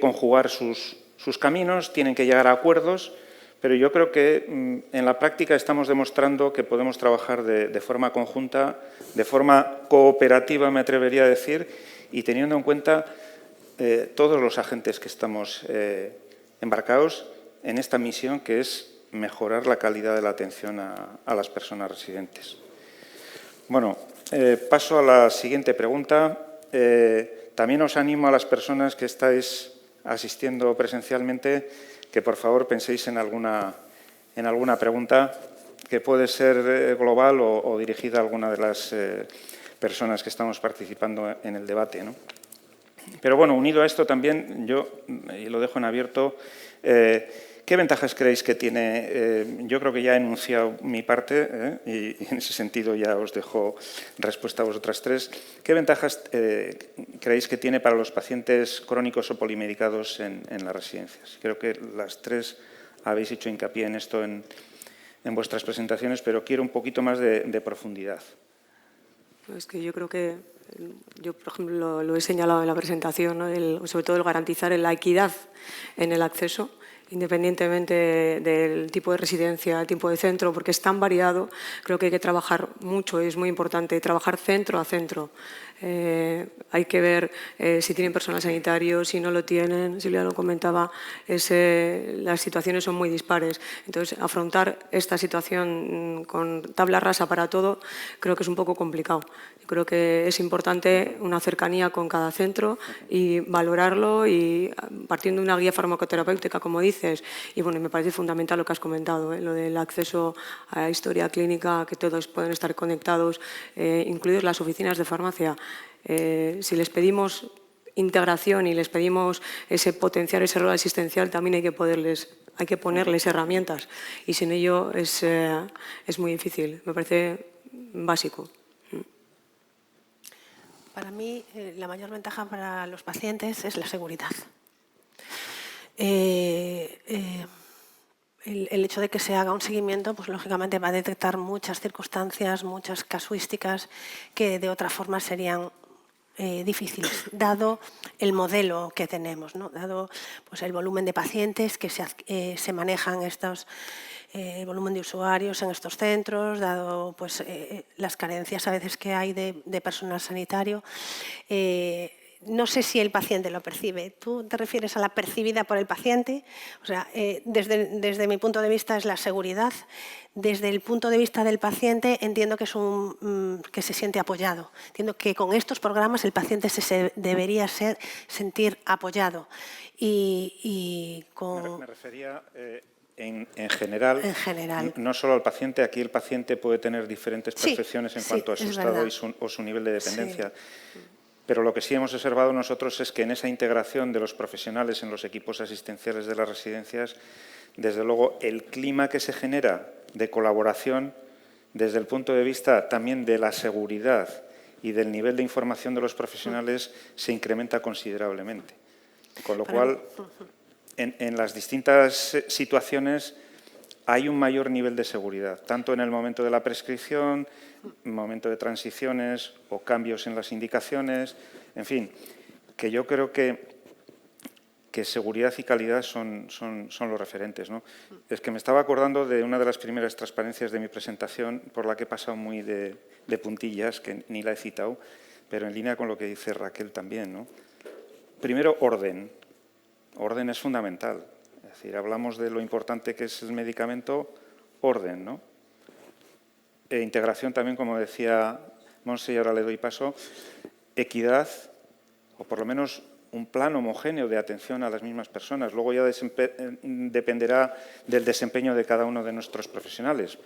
conjugar sus caminos, tienen que llegar a acuerdos, pero yo creo que en la práctica estamos demostrando que podemos trabajar de forma conjunta, de forma cooperativa, me atrevería a decir, y teniendo en cuenta todos los agentes que estamos embarcados en esta misión, que es mejorar la calidad de la atención a las personas residentes. Bueno, paso a la siguiente pregunta. También os animo a las personas que estáis asistiendo presencialmente que por favor penséis en alguna pregunta que puede ser global o dirigida a alguna de las personas que estamos participando en el debate, ¿no? Pero bueno, unido a esto también, y lo dejo en abierto, ¿qué ventajas creéis que tiene? Yo creo que ya he enunciado mi parte y en ese sentido ya os dejo respuesta a vosotras tres. ¿Qué ventajas creéis que tiene para los pacientes crónicos o polimedicados en las residencias? Creo que las tres habéis hecho hincapié en esto en vuestras presentaciones, pero quiero un poquito más de profundidad. Es que yo creo que, yo por ejemplo lo he señalado en la presentación, ¿no? Sobre todo el garantizar la equidad en el acceso, independientemente del tipo de residencia, tipo de centro, porque es tan variado, creo que hay que trabajar mucho, y es muy importante trabajar centro a centro. Hay que ver si tienen personal sanitario, si no lo tienen, Silvia lo comentaba, las situaciones son muy dispares. Entonces, afrontar esta situación con tabla rasa para todo creo que es un poco complicado. Creo que es importante una cercanía con cada centro y valorarlo, y partiendo de una guía farmacoterapéutica, como dices, y bueno, me parece fundamental lo que has comentado, lo del acceso a la historia clínica, que todos pueden estar conectados, incluidas las oficinas de farmacia. Si les pedimos integración y les pedimos potenciar ese rol asistencial, también hay que ponerles herramientas, y sin ello es muy difícil. Me parece básico. Para mí, la mayor ventaja para los pacientes es la seguridad. El hecho de que se haga un seguimiento, pues lógicamente va a detectar muchas circunstancias, muchas casuísticas que de otra forma serían difíciles, dado el modelo que tenemos, ¿no? Dado pues, el volumen de pacientes que se manejan el volumen de usuarios en estos centros, dado pues, las carencias a veces que hay de personal sanitario. No sé si el paciente lo percibe. ¿Tú te refieres a la percibida por el paciente? O sea, desde mi punto de vista es la seguridad. Desde el punto de vista del paciente entiendo que que se siente apoyado. Entiendo que con estos programas el paciente debería sentir apoyado. Me refería en general, no solo al paciente. Aquí el paciente puede tener diferentes percepciones en cuanto a su estado o su nivel de dependencia. Sí. Pero lo que sí hemos observado nosotros es que en esa integración de los profesionales en los equipos asistenciales de las residencias, desde luego el clima que se genera de colaboración desde el punto de vista también de la seguridad y del nivel de información de los profesionales se incrementa considerablemente. Con lo cual, en las distintas situaciones hay un mayor nivel de seguridad, tanto en el momento de la prescripción, momento de transiciones o cambios en las indicaciones, en fin, que yo creo que seguridad y calidad son los referentes, ¿no? Es que me estaba acordando de una de las primeras transparencias de mi presentación, por la que he pasado muy de puntillas, que ni la he citado, pero en línea con lo que dice Raquel también, ¿no? Primero, orden. Orden es fundamental. Es decir, hablamos de lo importante que es el medicamento, orden, ¿no? E integración también, como decía Monse, y ahora le doy paso, equidad, o por lo menos un plan homogéneo de atención a las mismas personas. Luego ya dependerá del desempeño de cada uno de nuestros profesionales,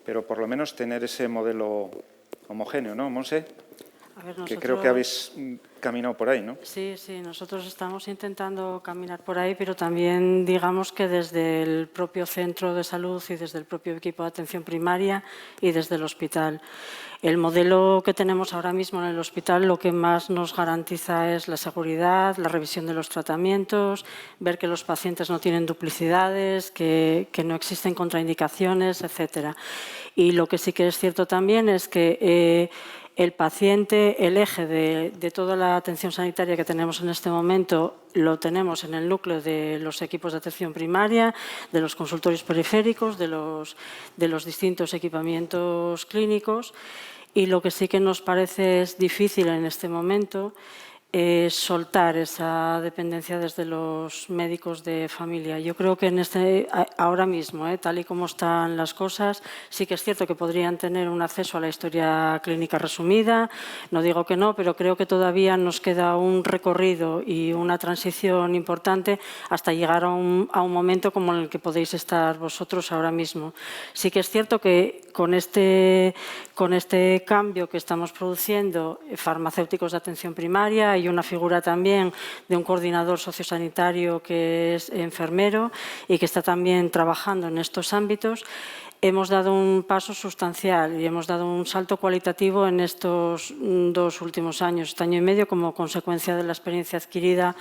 pero por lo menos tener ese modelo homogéneo, ¿no, Monse? A ver, que creo que habéis caminado por ahí, ¿no? Sí, nosotros estamos intentando caminar por ahí, pero también digamos que desde el propio centro de salud y desde el propio equipo de atención primaria y desde el hospital. El modelo que tenemos ahora mismo en el hospital lo que más nos garantiza es la seguridad, la revisión de los tratamientos, ver que los pacientes no tienen duplicidades, que no existen contraindicaciones, etcétera. Y lo que sí que es cierto también es que el paciente, el eje de toda la atención sanitaria que tenemos en este momento, lo tenemos en el núcleo de los equipos de atención primaria, de los consultorios periféricos, de los distintos equipamientos clínicos. Y lo que sí que nos parece es difícil en este momento es soltar esa dependencia desde los médicos de familia. Yo creo que ahora mismo, tal y como están las cosas, sí que es cierto que podrían tener un acceso a la historia clínica resumida, no digo que no, pero creo que todavía nos queda un recorrido y una transición importante hasta llegar a un momento como en el que podéis estar vosotros ahora mismo. Sí que es cierto que con este cambio que estamos produciendo, farmacéuticos de atención primaria, hay una figura también de un coordinador sociosanitario que es enfermero y que está también trabajando en estos ámbitos. Hemos dado un paso sustancial y hemos dado un salto cualitativo en estos 2 últimos años, este año y medio, como consecuencia de la experiencia adquirida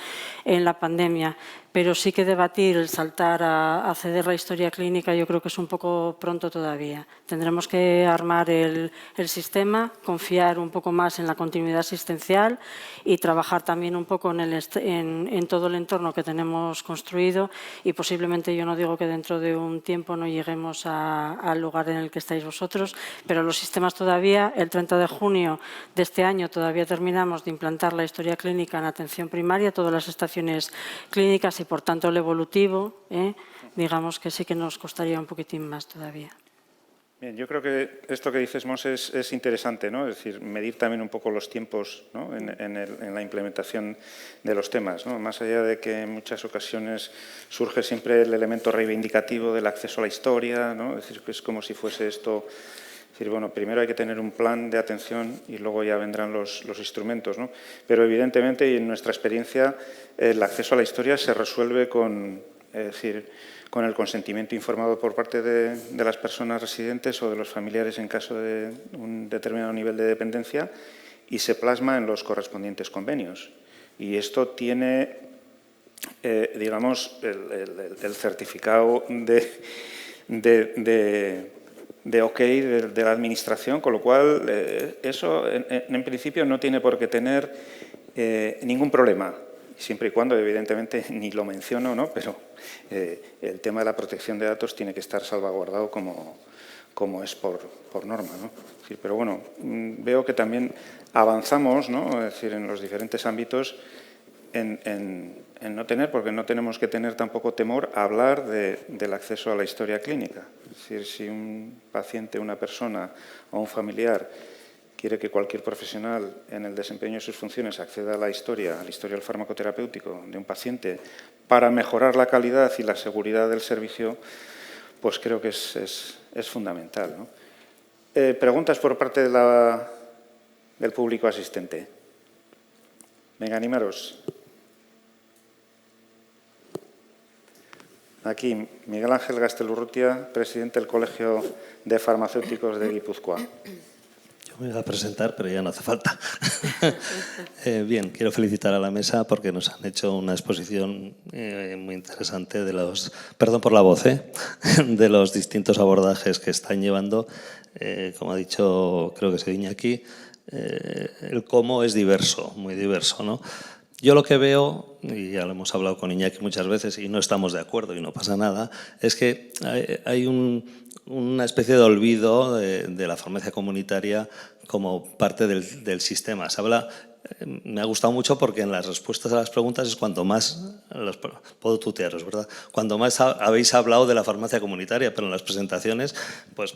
en la pandemia. Pero sí que debatir el saltar a ceder la historia clínica yo creo que es un poco pronto todavía. Tendremos que armar el sistema, confiar un poco más en la continuidad asistencial y trabajar también un poco en todo el entorno que tenemos construido y posiblemente, yo no digo que dentro de un tiempo no lleguemos al lugar en el que estáis vosotros, pero los sistemas todavía, el 30 de junio de este año todavía terminamos de implantar la historia clínica en atención primaria, todas las estaciones clínicas y por tanto el evolutivo, digamos que sí que nos costaría un poquitín más todavía. Bien, yo creo que esto que dices, Mons, es interesante, ¿no? Es decir, medir también un poco los tiempos, ¿no? en la implementación de los temas, ¿no? Más allá de que en muchas ocasiones surge siempre el elemento reivindicativo del acceso a la historia, ¿no? Es decir, que es como si fuese esto. Es decir, bueno, primero hay que tener un plan de atención y luego ya vendrán los instrumentos, ¿no? Pero evidentemente, y en nuestra experiencia, el acceso a la historia se resuelve con el consentimiento informado por parte de las personas residentes o de los familiares en caso de un determinado nivel de dependencia y se plasma en los correspondientes convenios. Y esto tiene, digamos, el certificado de OK de la Administración, con lo cual eso en principio no tiene por qué tener ningún problema, siempre y cuando evidentemente ni lo menciono, ¿no? Pero el tema de la protección de datos tiene que estar salvaguardado como es por norma, ¿no? Es decir, pero bueno, veo que también avanzamos, ¿no? Es decir, en los diferentes ámbitos en no tener, porque no tenemos que tener tampoco temor a hablar del acceso a la historia clínica. Es decir, si un paciente, una persona o un familiar quiere que cualquier profesional en el desempeño de sus funciones acceda a la historial farmacoterapéutico de un paciente para mejorar la calidad y la seguridad del servicio, pues creo que es fundamental, ¿no? Preguntas por parte del público asistente. Venga, animaros. Aquí, Miguel Ángel Gastelurrutia, presidente del Colegio de Farmacéuticos de Guipúzcoa. Yo me iba a presentar, pero ya no hace falta. Bien, quiero felicitar a la mesa porque nos han hecho una exposición muy interesante de los, perdón por la voz, de los distintos abordajes que están llevando. Como ha dicho, creo que se dice aquí, el cómo es diverso, muy diverso, ¿no? Yo lo que veo, y ya lo hemos hablado con Iñaki muchas veces y no estamos de acuerdo y no pasa nada, es que hay una especie de olvido de la farmacia comunitaria como parte del sistema. Se habla, me ha gustado mucho porque en las respuestas a las preguntas es cuanto más, puedo tutearos, ¿verdad? Cuando más habéis hablado de la farmacia comunitaria, pero en las presentaciones, pues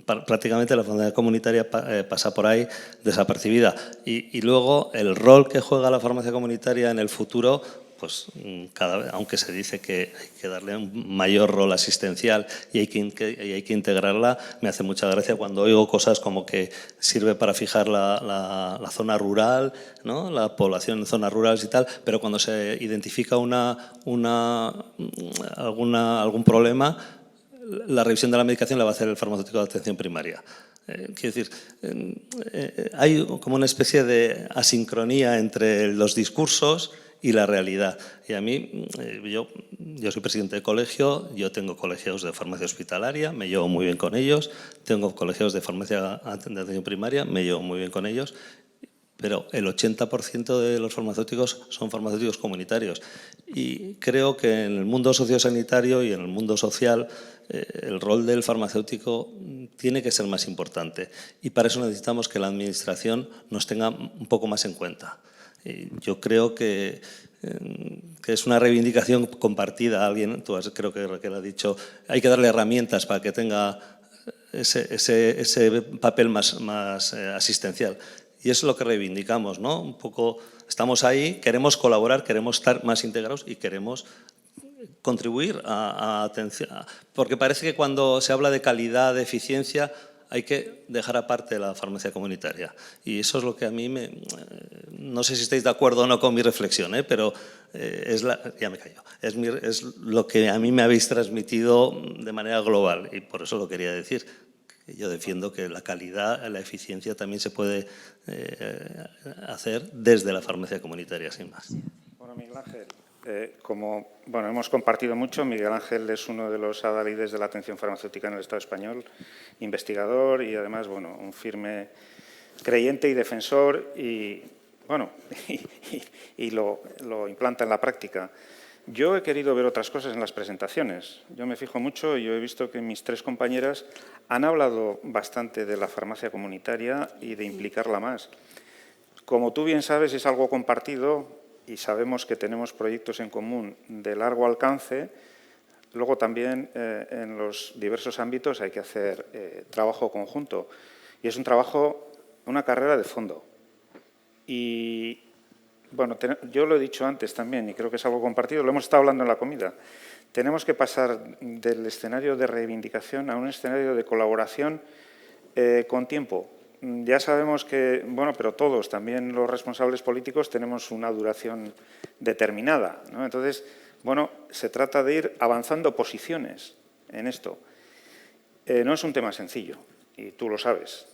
prácticamente la farmacia comunitaria pasa por ahí desapercibida. Y luego el rol que juega la farmacia comunitaria en el futuro, pues cada vez, aunque se dice que hay que darle un mayor rol asistencial y hay que integrarla, me hace mucha gracia cuando oigo cosas como que sirve para fijar la zona rural, ¿no? La población en zonas rurales y tal, pero cuando se identifica algún problema, la revisión de la medicación la va a hacer el farmacéutico de atención primaria. Quiero decir, hay como una especie de asincronía entre los discursos y la realidad. Y a mí, yo soy presidente de colegio, yo tengo colegios de farmacia hospitalaria, me llevo muy bien con ellos, tengo colegios de farmacia de atención primaria, me llevo muy bien con ellos, pero el 80% de los farmacéuticos son farmacéuticos comunitarios. Y creo que en el mundo sociosanitario y en el mundo social el rol del farmacéutico tiene que ser más importante. Y para eso necesitamos que la Administración nos tenga un poco más en cuenta. Yo creo que es una reivindicación compartida. Creo que Raquel ha dicho, hay que darle herramientas para que tenga ese papel más asistencial. Y eso es lo que reivindicamos, ¿no? Un poco, estamos ahí, queremos colaborar, queremos estar más integrados y queremos contribuir a atención. Porque parece que cuando se habla de calidad, de eficiencia, hay que dejar aparte la farmacia comunitaria. Y eso es lo que a mí no sé si estáis de acuerdo o no con mi reflexión, pero ya me callo. Es lo que a mí me habéis transmitido de manera global y por eso lo quería decir. Yo defiendo que la calidad, la eficiencia también se puede hacer desde la farmacia comunitaria, sin más. Bueno, Miguel Ángel, como hemos compartido mucho, Miguel Ángel es uno de los adalides de la atención farmacéutica en el Estado español, investigador y además un firme creyente y defensor y lo implanta en la práctica. Yo he querido ver otras cosas en las presentaciones. Yo me fijo mucho y yo he visto que mis tres compañeras han hablado bastante de la farmacia comunitaria y de implicarla más. Como tú bien sabes, es algo compartido y sabemos que tenemos proyectos en común de largo alcance. Luego también en los diversos ámbitos hay que hacer trabajo conjunto. Y es un trabajo, una carrera de fondo. Y yo lo he dicho antes también y creo que es algo compartido, lo hemos estado hablando en la comida. Tenemos que pasar del escenario de reivindicación a un escenario de colaboración con tiempo. Ya sabemos que, pero todos, también los responsables políticos, tenemos una duración determinada, ¿no? Entonces, se trata de ir avanzando posiciones en esto. No es un tema sencillo y tú lo sabes,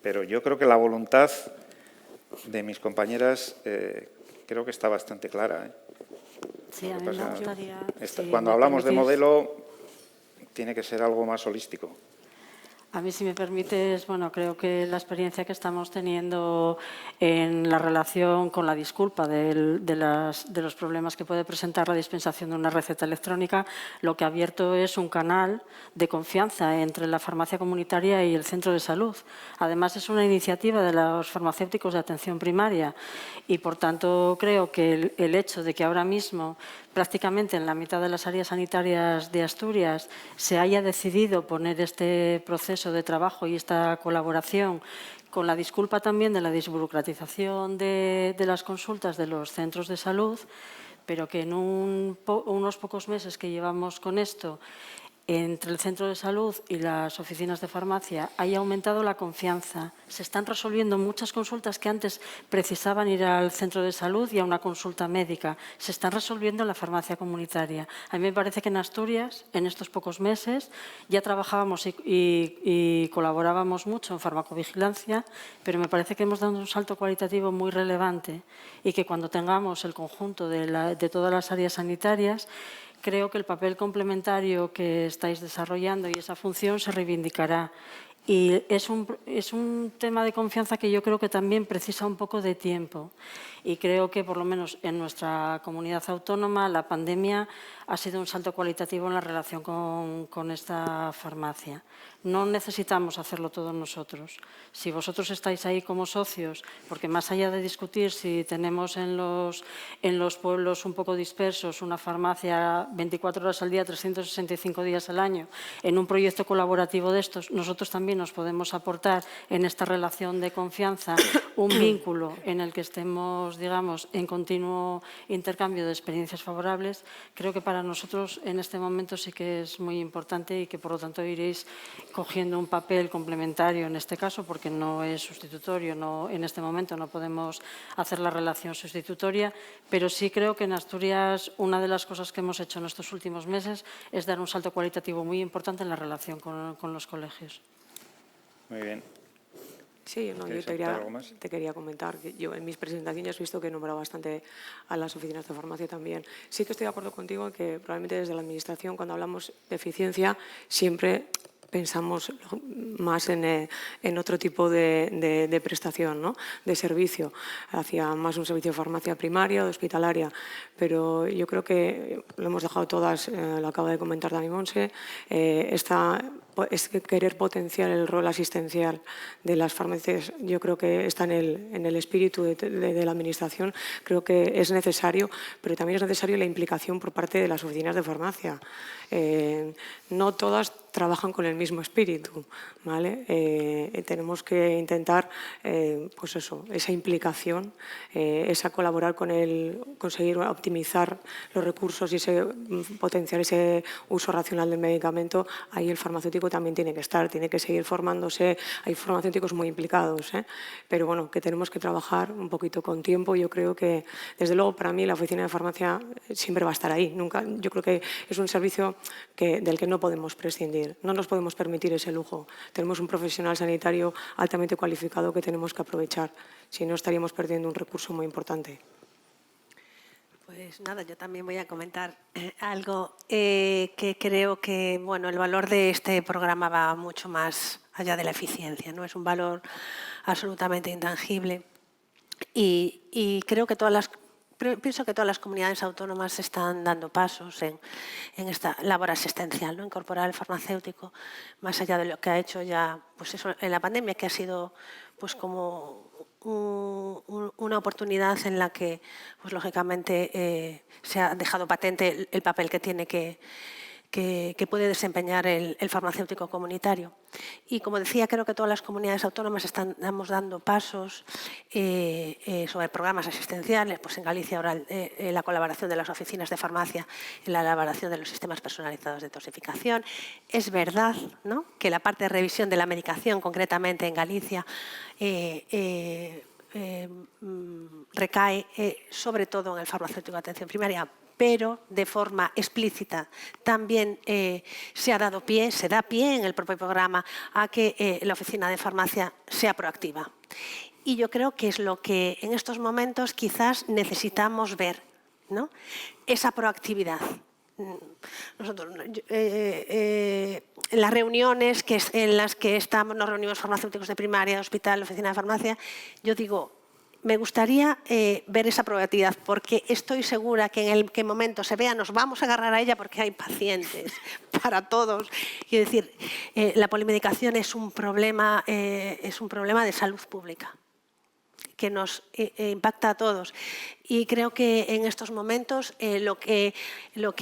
pero yo creo que la voluntad de mis compañeras creo que está bastante clara. Sí, a mí me gustaría... Cuando hablamos de modelo, tiene que ser algo más holístico. A mí, si me permites, creo que la experiencia que estamos teniendo en la relación con la disculpa de los problemas que puede presentar la dispensación de una receta electrónica, lo que ha abierto es un canal de confianza entre la farmacia comunitaria y el centro de salud. Además, es una iniciativa de los farmacéuticos de atención primaria y, por tanto, creo que el hecho de que ahora mismo prácticamente en la mitad de las áreas sanitarias de Asturias se haya decidido poner este proceso de trabajo y esta colaboración con la disculpa también de la desburocratización de las consultas de los centros de salud, pero que en unos pocos meses que llevamos con esto entre el centro de salud y las oficinas de farmacia haya aumentado la confianza. Se están resolviendo muchas consultas que antes precisaban ir al centro de salud y a una consulta médica. Se están resolviendo en la farmacia comunitaria. A mí me parece que en Asturias, en estos pocos meses, ya trabajábamos y colaborábamos mucho en farmacovigilancia, pero me parece que hemos dado un salto cualitativo muy relevante y que cuando tengamos el conjunto de todas las áreas sanitarias, creo que el papel complementario que estáis desarrollando y esa función se reivindicará. Y es un tema de confianza que yo creo que también precisa un poco de tiempo. Y creo que, por lo menos en nuestra comunidad autónoma, la pandemia ha sido un salto cualitativo en la relación con esta farmacia. No necesitamos hacerlo todos nosotros. Si vosotros estáis ahí como socios, porque más allá de discutir si tenemos en los pueblos un poco dispersos una farmacia 24 horas al día, 365 días al año, en un proyecto colaborativo de estos, nosotros también nos podemos aportar en esta relación de confianza un vínculo en el que estemos, digamos, en continuo intercambio de experiencias favorables. Creo que para nosotros en este momento sí que es muy importante y que, por lo tanto, iréis cogiendo un papel complementario en este caso, porque no es sustitutorio, en este momento no podemos hacer la relación sustitutoria, pero sí creo que en Asturias una de las cosas que hemos hecho en estos últimos meses es dar un salto cualitativo muy importante en la relación con los colegios. Muy bien. Sí, no, yo te quería comentar que yo en mis presentaciones he visto que he nombrado bastante a las oficinas de farmacia también. Sí que estoy de acuerdo contigo en que probablemente desde la Administración, cuando hablamos de eficiencia, siempre pensamos más en otro tipo de prestación, ¿no? De servicio, hacia más un servicio de farmacia primaria o de hospitalaria. Pero yo creo que lo hemos dejado todas, lo acaba de comentar Dani Monse, es querer potenciar el rol asistencial de las farmacias. Yo creo que está en el espíritu de la Administración. Creo que es necesario, pero también es necesario la implicación por parte de las oficinas de farmacia. No todas trabajan con el mismo espíritu, ¿vale? Tenemos que intentar, pues eso, esa implicación, esa colaborar con conseguir optimizar los recursos y potenciar ese uso racional del medicamento. Ahí el farmacéutico también tiene que estar, tiene que seguir formándose. Hay farmacéuticos muy implicados, pero bueno, que tenemos que trabajar un poquito con tiempo. Yo creo que, desde luego, para mí la oficina de farmacia siempre va a estar ahí. Yo creo que es un servicio del que no podemos prescindir. No nos podemos permitir ese lujo. Tenemos un profesional sanitario altamente cualificado que tenemos que aprovechar. Si no, estaríamos perdiendo un recurso muy importante. Pues nada, yo también voy a comentar algo que creo que, bueno, el valor de este programa va mucho más allá de la eficiencia, ¿no? Es un valor absolutamente intangible y creo que pienso que todas las comunidades autónomas están dando pasos en esta labor asistencial, ¿no? Incorporar el farmacéutico más allá de lo que ha hecho ya, pues eso, en la pandemia, que ha sido pues como una oportunidad en la que, pues lógicamente, se ha dejado patente el papel que tiene que puede desempeñar el farmacéutico comunitario. Y, como decía, creo que todas las comunidades autónomas estamos dando pasos sobre programas asistenciales. Pues en Galicia ahora la colaboración de las oficinas de farmacia en la elaboración de los sistemas personalizados de dosificación. Es verdad, ¿no?, que la parte de revisión de la medicación, concretamente en Galicia, recae sobre todo en el farmacéutico de atención primaria, pero de forma explícita también se da pie en el propio programa a que la oficina de farmacia sea proactiva. Y yo creo que es lo que en estos momentos quizás necesitamos ver, ¿no? Esa proactividad. Nosotros, en las reuniones en las que estamos, nos reunimos farmacéuticos de primaria, de hospital, oficina de farmacia, yo digo, me gustaría ver esa proactividad, porque estoy segura que en el que momento se vea nos vamos a agarrar a ella, porque hay pacientes para todos. Quiero decir, la polimedicación es un problema de salud pública que nos impacta a todos. Y creo que en estos momentos lo que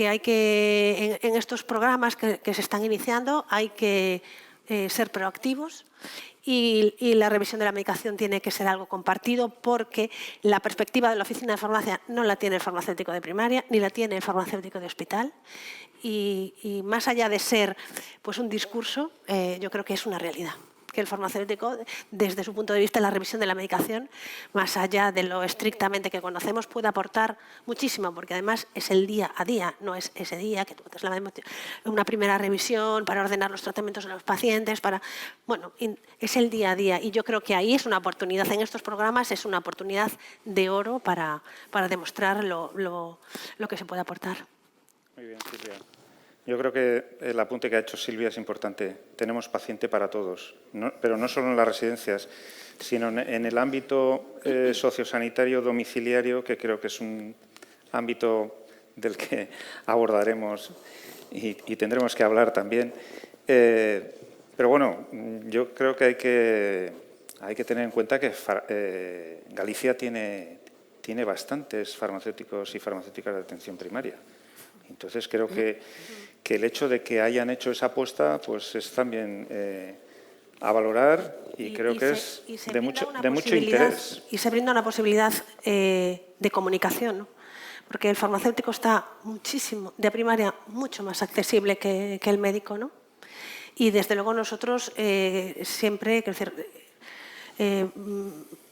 hay que, en estos programas que se están iniciando, hay que ser proactivos y la revisión de la medicación tiene que ser algo compartido porque la perspectiva de la oficina de farmacia no la tiene el farmacéutico de primaria ni la tiene el farmacéutico de hospital y más allá de ser pues, un discurso, yo creo que es una realidad. Que el farmacéutico, desde su punto de vista, la revisión de la medicación, más allá de lo estrictamente que conocemos, puede aportar muchísimo, porque además es el día a día, no es ese día que tú haces una primera revisión para ordenar los tratamientos de los pacientes, bueno, es el día a día. Y yo creo que ahí es una oportunidad, en estos programas es una oportunidad de oro para demostrar lo que se puede aportar. Muy bien, Silvia. Yo creo que el apunte que ha hecho Silvia es importante. Tenemos paciente para todos, pero no solo en las residencias, sino en el ámbito sociosanitario domiciliario, que creo que es un ámbito del que abordaremos y tendremos que hablar también. Pero bueno, yo creo que hay que tener en cuenta que Galicia tiene bastantes farmacéuticos y farmacéuticas de atención primaria. Entonces, creo que el hecho de que hayan hecho esa apuesta pues es también a valorar y creo que es de mucho interés. Y se brinda una posibilidad de comunicación, ¿no? Porque el farmacéutico está de primaria mucho más accesible que el médico, ¿no? Y desde luego nosotros siempre,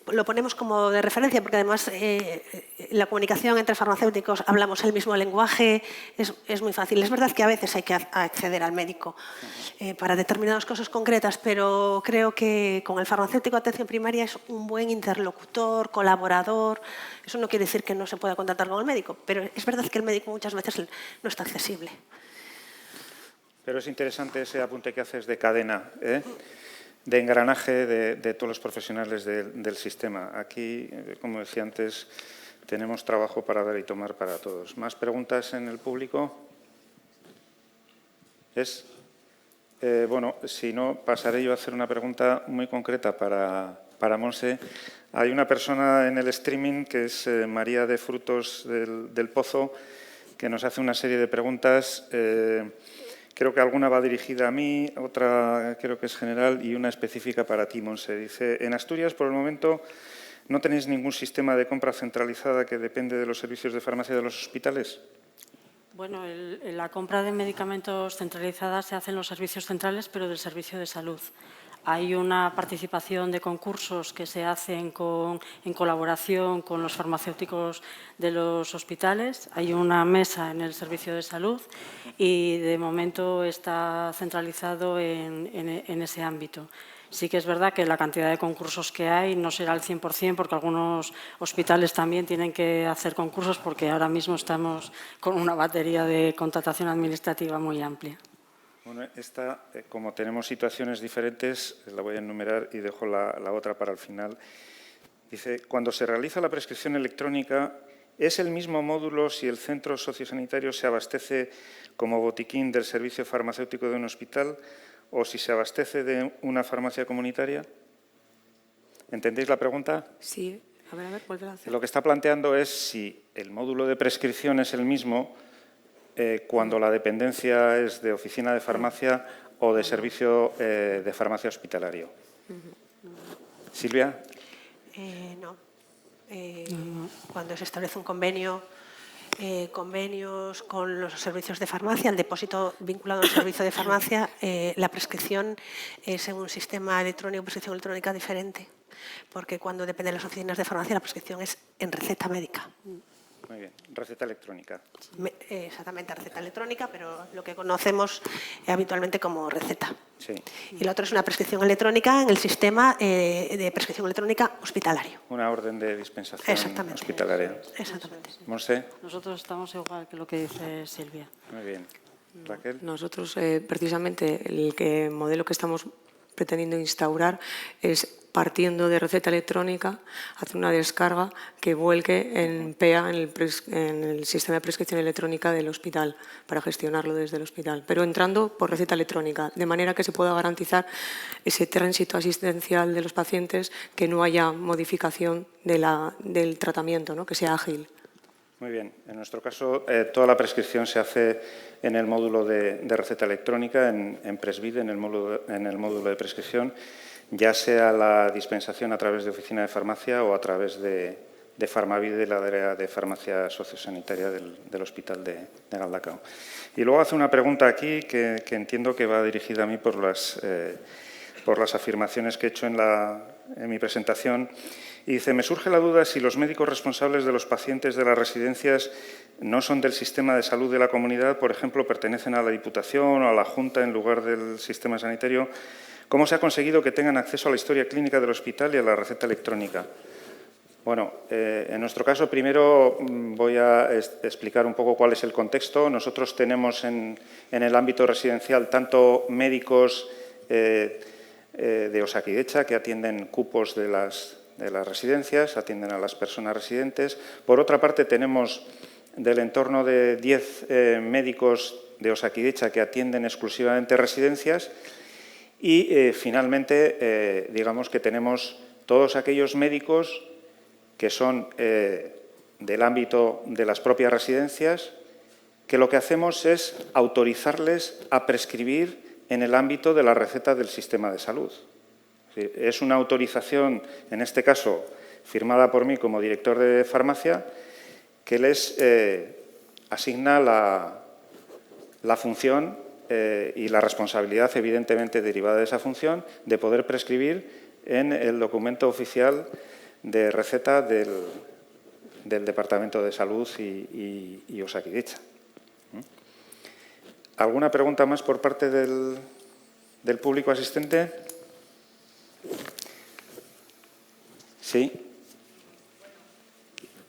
lo ponemos como de referencia porque además la comunicación entre farmacéuticos hablamos el mismo lenguaje, es muy fácil. Es verdad que a veces hay que acceder al médico para determinadas cosas concretas, pero creo que con el farmacéutico de atención primaria es un buen interlocutor, colaborador. Eso no quiere decir que no se pueda contactar con el médico, pero es verdad que el médico muchas veces no está accesible. Pero es interesante ese apunte que haces de cadena, de engranaje de todos los profesionales del sistema. Aquí, como decía antes, tenemos trabajo para dar y tomar para todos. ¿Más preguntas en el público? Bueno, si no, pasaré yo a hacer una pregunta muy concreta para Monse. Hay una persona en el streaming que es María de Frutos del Pozo, que nos hace una serie de preguntas. Creo que alguna va dirigida a mí, otra creo que es general y una específica para ti, Monse. Dice, en Asturias, por el momento, ¿no tenéis ningún sistema de compra centralizada que depende de los servicios de farmacia de los hospitales? Bueno, la compra de medicamentos centralizada se hace en los servicios centrales, pero del servicio de salud. Hay una participación de concursos que se hacen en colaboración con los farmacéuticos de los hospitales. Hay una mesa en el servicio de salud y de momento está centralizado en ese ámbito. Sí que es verdad que la cantidad de concursos que hay no será al 100% porque algunos hospitales también tienen que hacer concursos porque ahora mismo estamos con una batería de contratación administrativa muy amplia. Bueno, esta, como tenemos situaciones diferentes, la voy a enumerar y dejo la otra para el final. Dice, cuando se realiza la prescripción electrónica, ¿es el mismo módulo si el centro sociosanitario se abastece como botiquín del servicio farmacéutico de un hospital o si se abastece de una farmacia comunitaria? ¿Entendéis la pregunta? Sí. A ver, vuelve a hacer. Lo que está planteando es si el módulo de prescripción es el mismo cuando la dependencia es de oficina de farmacia o de servicio de farmacia hospitalario. Silvia. No. Cuando se establece un convenio, convenios con los servicios de farmacia, el depósito vinculado al servicio de farmacia, la prescripción es en un sistema electrónico, prescripción electrónica diferente, porque cuando depende de las oficinas de farmacia la prescripción es en receta médica. Muy bien, receta electrónica. Exactamente, receta electrónica, pero lo que conocemos habitualmente como receta. Sí. Y la otra es una prescripción electrónica en el sistema de prescripción electrónica hospitalario. Una orden de dispensación hospitalaria. Exactamente. Monse. Nosotros estamos igual que lo que dice Silvia. Muy bien. Raquel. Nosotros, precisamente, el modelo que estamos pretendiendo instaurar es, partiendo de receta electrónica, hacer una descarga que vuelque en PEA, en el sistema de prescripción electrónica del hospital, para gestionarlo desde el hospital, pero entrando por receta electrónica, de manera que se pueda garantizar ese tránsito asistencial de los pacientes, que no haya modificación del tratamiento, ¿no? Que sea ágil. Muy bien. En nuestro caso, toda la prescripción se hace en el módulo de receta electrónica, en Presvide, en el módulo de prescripción. ya sea la dispensación a través de oficina de farmacia o a través de Farmavide, la área de farmacia sociosanitaria del Hospital de Galdacao. Y luego hace una pregunta aquí que entiendo que va dirigida a mí por las afirmaciones que he hecho en mi presentación. Y dice, me surge la duda si los médicos responsables de los pacientes de las residencias no son del sistema de salud de la comunidad, por ejemplo, pertenecen a la Diputación o a la Junta en lugar del sistema sanitario. ¿Cómo se ha conseguido que tengan acceso a la historia clínica del hospital y a la receta electrónica? Bueno, en nuestro caso, primero voy a explicar un poco cuál es el contexto. Nosotros tenemos en el ámbito residencial tanto médicos de Osakidetza, que atienden cupos de las residencias, atienden a las personas residentes. Por otra parte, tenemos del entorno de 10 médicos de Osakidetza que atienden exclusivamente residencias y, finalmente, digamos que tenemos todos aquellos médicos que son del ámbito de las propias residencias, que lo que hacemos es autorizarles a prescribir en el ámbito de la receta del sistema de salud. Es una autorización, en este caso, firmada por mí como director de farmacia, que les asigna la función y la responsabilidad, evidentemente derivada de esa función, de poder prescribir en el documento oficial de receta del Departamento de Salud y Osakidetza. ¿Alguna pregunta más por parte del público asistente? Sí.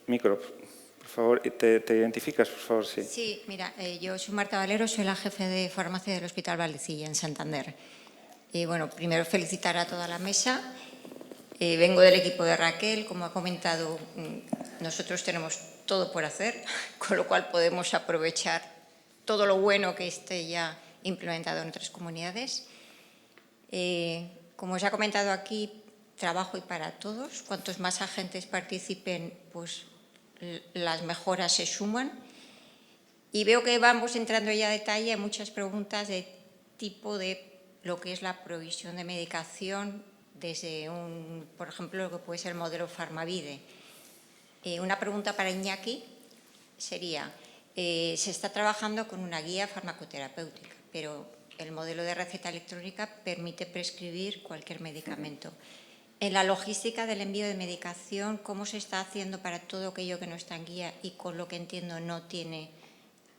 Micro, por favor. ¿Te identificas, por favor? Sí. Sí, mira, yo soy Marta Valero, soy la jefe de farmacia del Hospital Valdecilla, en Santander. Y bueno, primero felicitar a toda la mesa. Vengo del equipo de Raquel, como ha comentado, nosotros tenemos todo por hacer, con lo cual podemos aprovechar todo lo bueno que esté ya implementado en otras comunidades. Como os ha comentado aquí, trabajo y para todos. Cuantos más agentes participen, pues las mejoras se suman. Y veo que vamos entrando ya a detalle en muchas preguntas de tipo de lo que es la provisión de medicación desde por ejemplo, lo que puede ser el modelo Farmavide. Una pregunta para Iñaki sería, se está trabajando con una guía farmacoterapéutica, pero el modelo de receta electrónica permite prescribir cualquier medicamento. En la logística del envío de medicación, ¿cómo se está haciendo para todo aquello que no está en guía y con lo que entiendo no tiene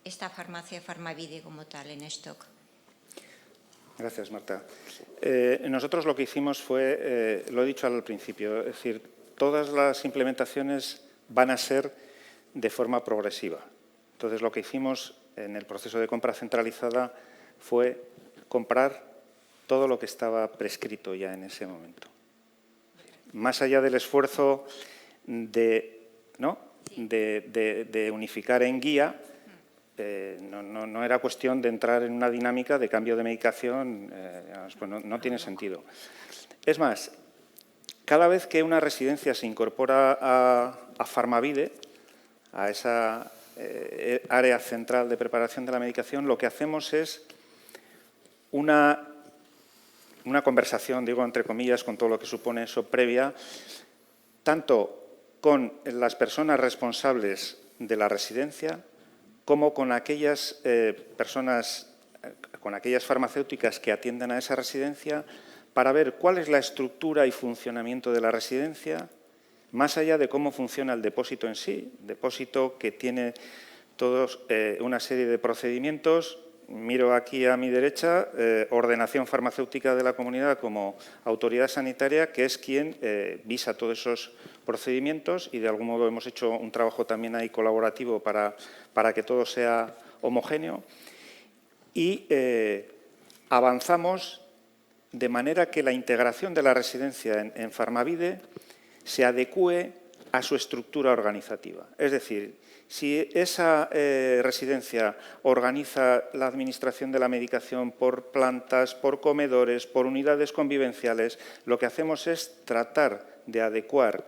esta farmacia Farmavide como tal en stock? Gracias, Marta. Nosotros lo que hicimos fue, lo he dicho al principio, es decir, todas las implementaciones van a ser de forma progresiva. Entonces, lo que hicimos en el proceso de compra centralizada fue comprar todo lo que estaba prescrito ya en ese momento. Más allá del esfuerzo de unificar en guía, no era cuestión de entrar en una dinámica de cambio de medicación, pues no tiene sentido. Es más, cada vez que una residencia se incorpora a Farmavide, a esa área central de preparación de la medicación, lo que hacemos es una conversación, digo entre comillas, con todo lo que supone eso previa, tanto con las personas responsables de la residencia como con aquellas con aquellas farmacéuticas que atienden a esa residencia, para ver cuál es la estructura y funcionamiento de la residencia, más allá de cómo funciona el depósito en sí, depósito que tiene una serie de procedimientos. Miro aquí a mi derecha, ordenación farmacéutica de la comunidad como autoridad sanitaria, que es quien visa todos esos procedimientos, y de algún modo hemos hecho un trabajo también ahí colaborativo para que todo sea homogéneo. Y avanzamos de manera que la integración de la residencia en Farmavide se adecúe a su estructura organizativa. Es decir, si esa residencia organiza la administración de la medicación por plantas, por comedores, por unidades convivenciales, lo que hacemos es tratar de adecuar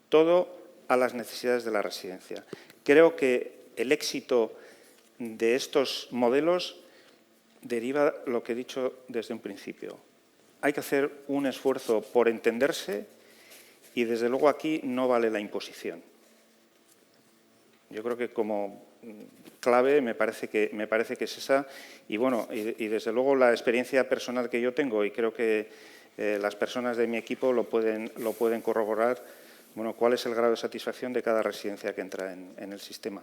todo a las necesidades de la residencia. Creo que el éxito de estos modelos deriva lo que he dicho desde un principio. hay que hacer un esfuerzo por entenderse y, desde luego, aquí no vale la imposición. Yo creo que como clave me parece que es esa. Y, bueno, y desde luego la experiencia personal que yo tengo, y creo que las personas de mi equipo lo pueden corroborar, bueno, cuál es el grado de satisfacción de cada residencia que entra en el sistema.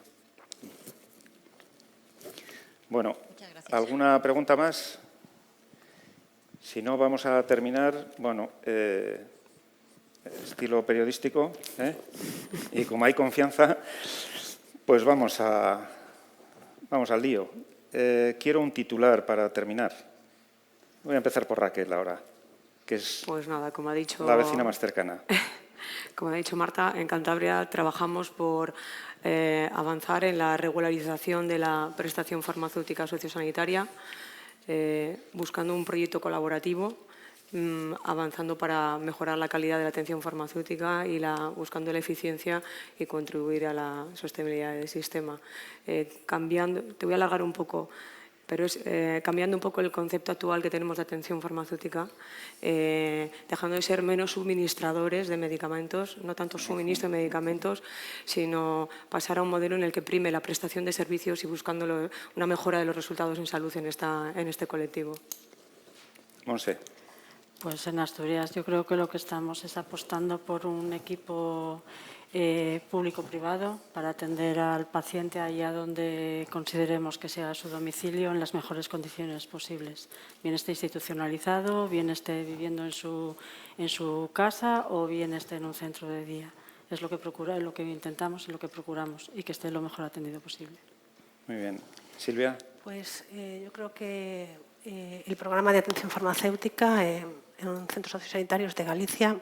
Bueno, ¿alguna pregunta más? Si no, vamos a terminar, bueno, estilo periodístico, y como hay confianza, pues vamos al lío. Quiero un titular para terminar. Voy a empezar por Raquel ahora, que es pues nada, como ha dicho, la vecina más cercana. Como ha dicho Marta, en Cantabria trabajamos por avanzar en la regularización de la prestación farmacéutica sociosanitaria, buscando un proyecto colaborativo, avanzando para mejorar la calidad de la atención farmacéutica y buscando la eficiencia y contribuir a la sostenibilidad del sistema. Cambiando, te voy a alargar un poco, pero es cambiando un poco el concepto actual que tenemos de atención farmacéutica, dejando de ser menos suministradores de medicamentos, no tanto suministro de medicamentos, sino pasar a un modelo en el que prime la prestación de servicios y buscando una mejora de los resultados en salud en este colectivo. Monse. Pues en Asturias yo creo que lo que estamos es apostando por un equipo público-privado para atender al paciente allá donde consideremos que sea su domicilio en las mejores condiciones posibles. Bien esté institucionalizado, bien esté viviendo en su casa o bien esté en un centro de día. Es lo que intentamos y lo que procuramos, y que esté lo mejor atendido posible. Muy bien. Silvia. Pues yo creo que el programa de atención farmacéutica en centros sociosanitarios de Galicia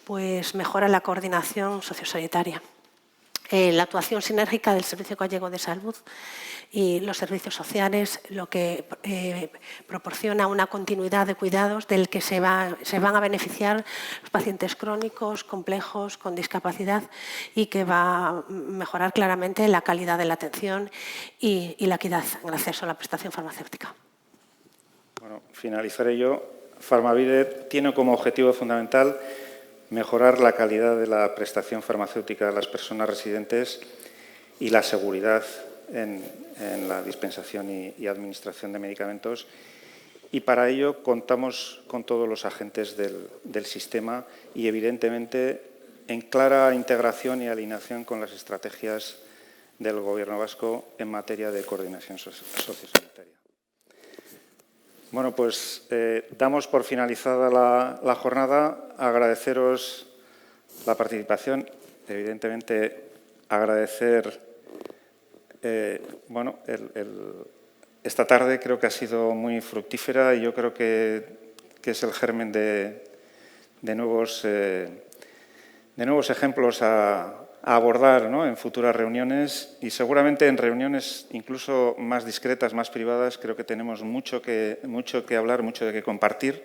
pues mejora la coordinación sociosanitaria, la actuación sinérgica del Servicio Gallego de Salud y los servicios sociales, lo que proporciona una continuidad de cuidados del que se van a beneficiar los pacientes crónicos, complejos, con discapacidad, y que va a mejorar claramente la calidad de la atención y la equidad en el acceso a la prestación farmacéutica. Bueno, finalizaré yo. Farmavide tiene como objetivo fundamental mejorar la calidad de la prestación farmacéutica de las personas residentes y la seguridad en la dispensación y administración de medicamentos. Y para ello contamos con todos los agentes del sistema y, evidentemente, en clara integración y alineación con las estrategias del Gobierno vasco en materia de coordinación sociosanitaria. Bueno, pues damos por finalizada la jornada. Agradeceros la participación. Evidentemente, agradecer, esta tarde creo que ha sido muy fructífera y yo creo que es el germen de nuevos ejemplos a abordar, ¿no?, en futuras reuniones, y seguramente en reuniones incluso más discretas, más privadas. Creo que tenemos mucho que hablar, mucho de qué compartir,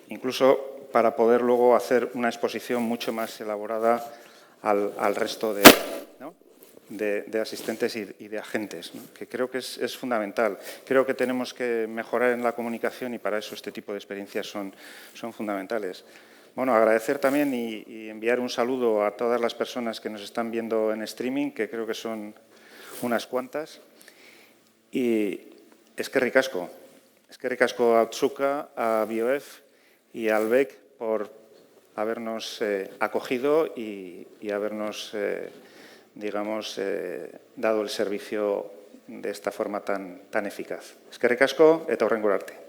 incluso para poder luego hacer una exposición mucho más elaborada al resto de asistentes y de agentes, ¿no?, que creo que es fundamental. Creo que tenemos que mejorar en la comunicación y para eso este tipo de experiencias son fundamentales. Bueno, agradecer también y enviar un saludo a todas las personas que nos están viendo en streaming, que creo que son unas cuantas. Y eskerrik asko a Otsuka, a Bioef y al BEC por habernos acogido y habernos, dado el servicio de esta forma tan eficaz. Eskerrik asko eta hurrengora arte.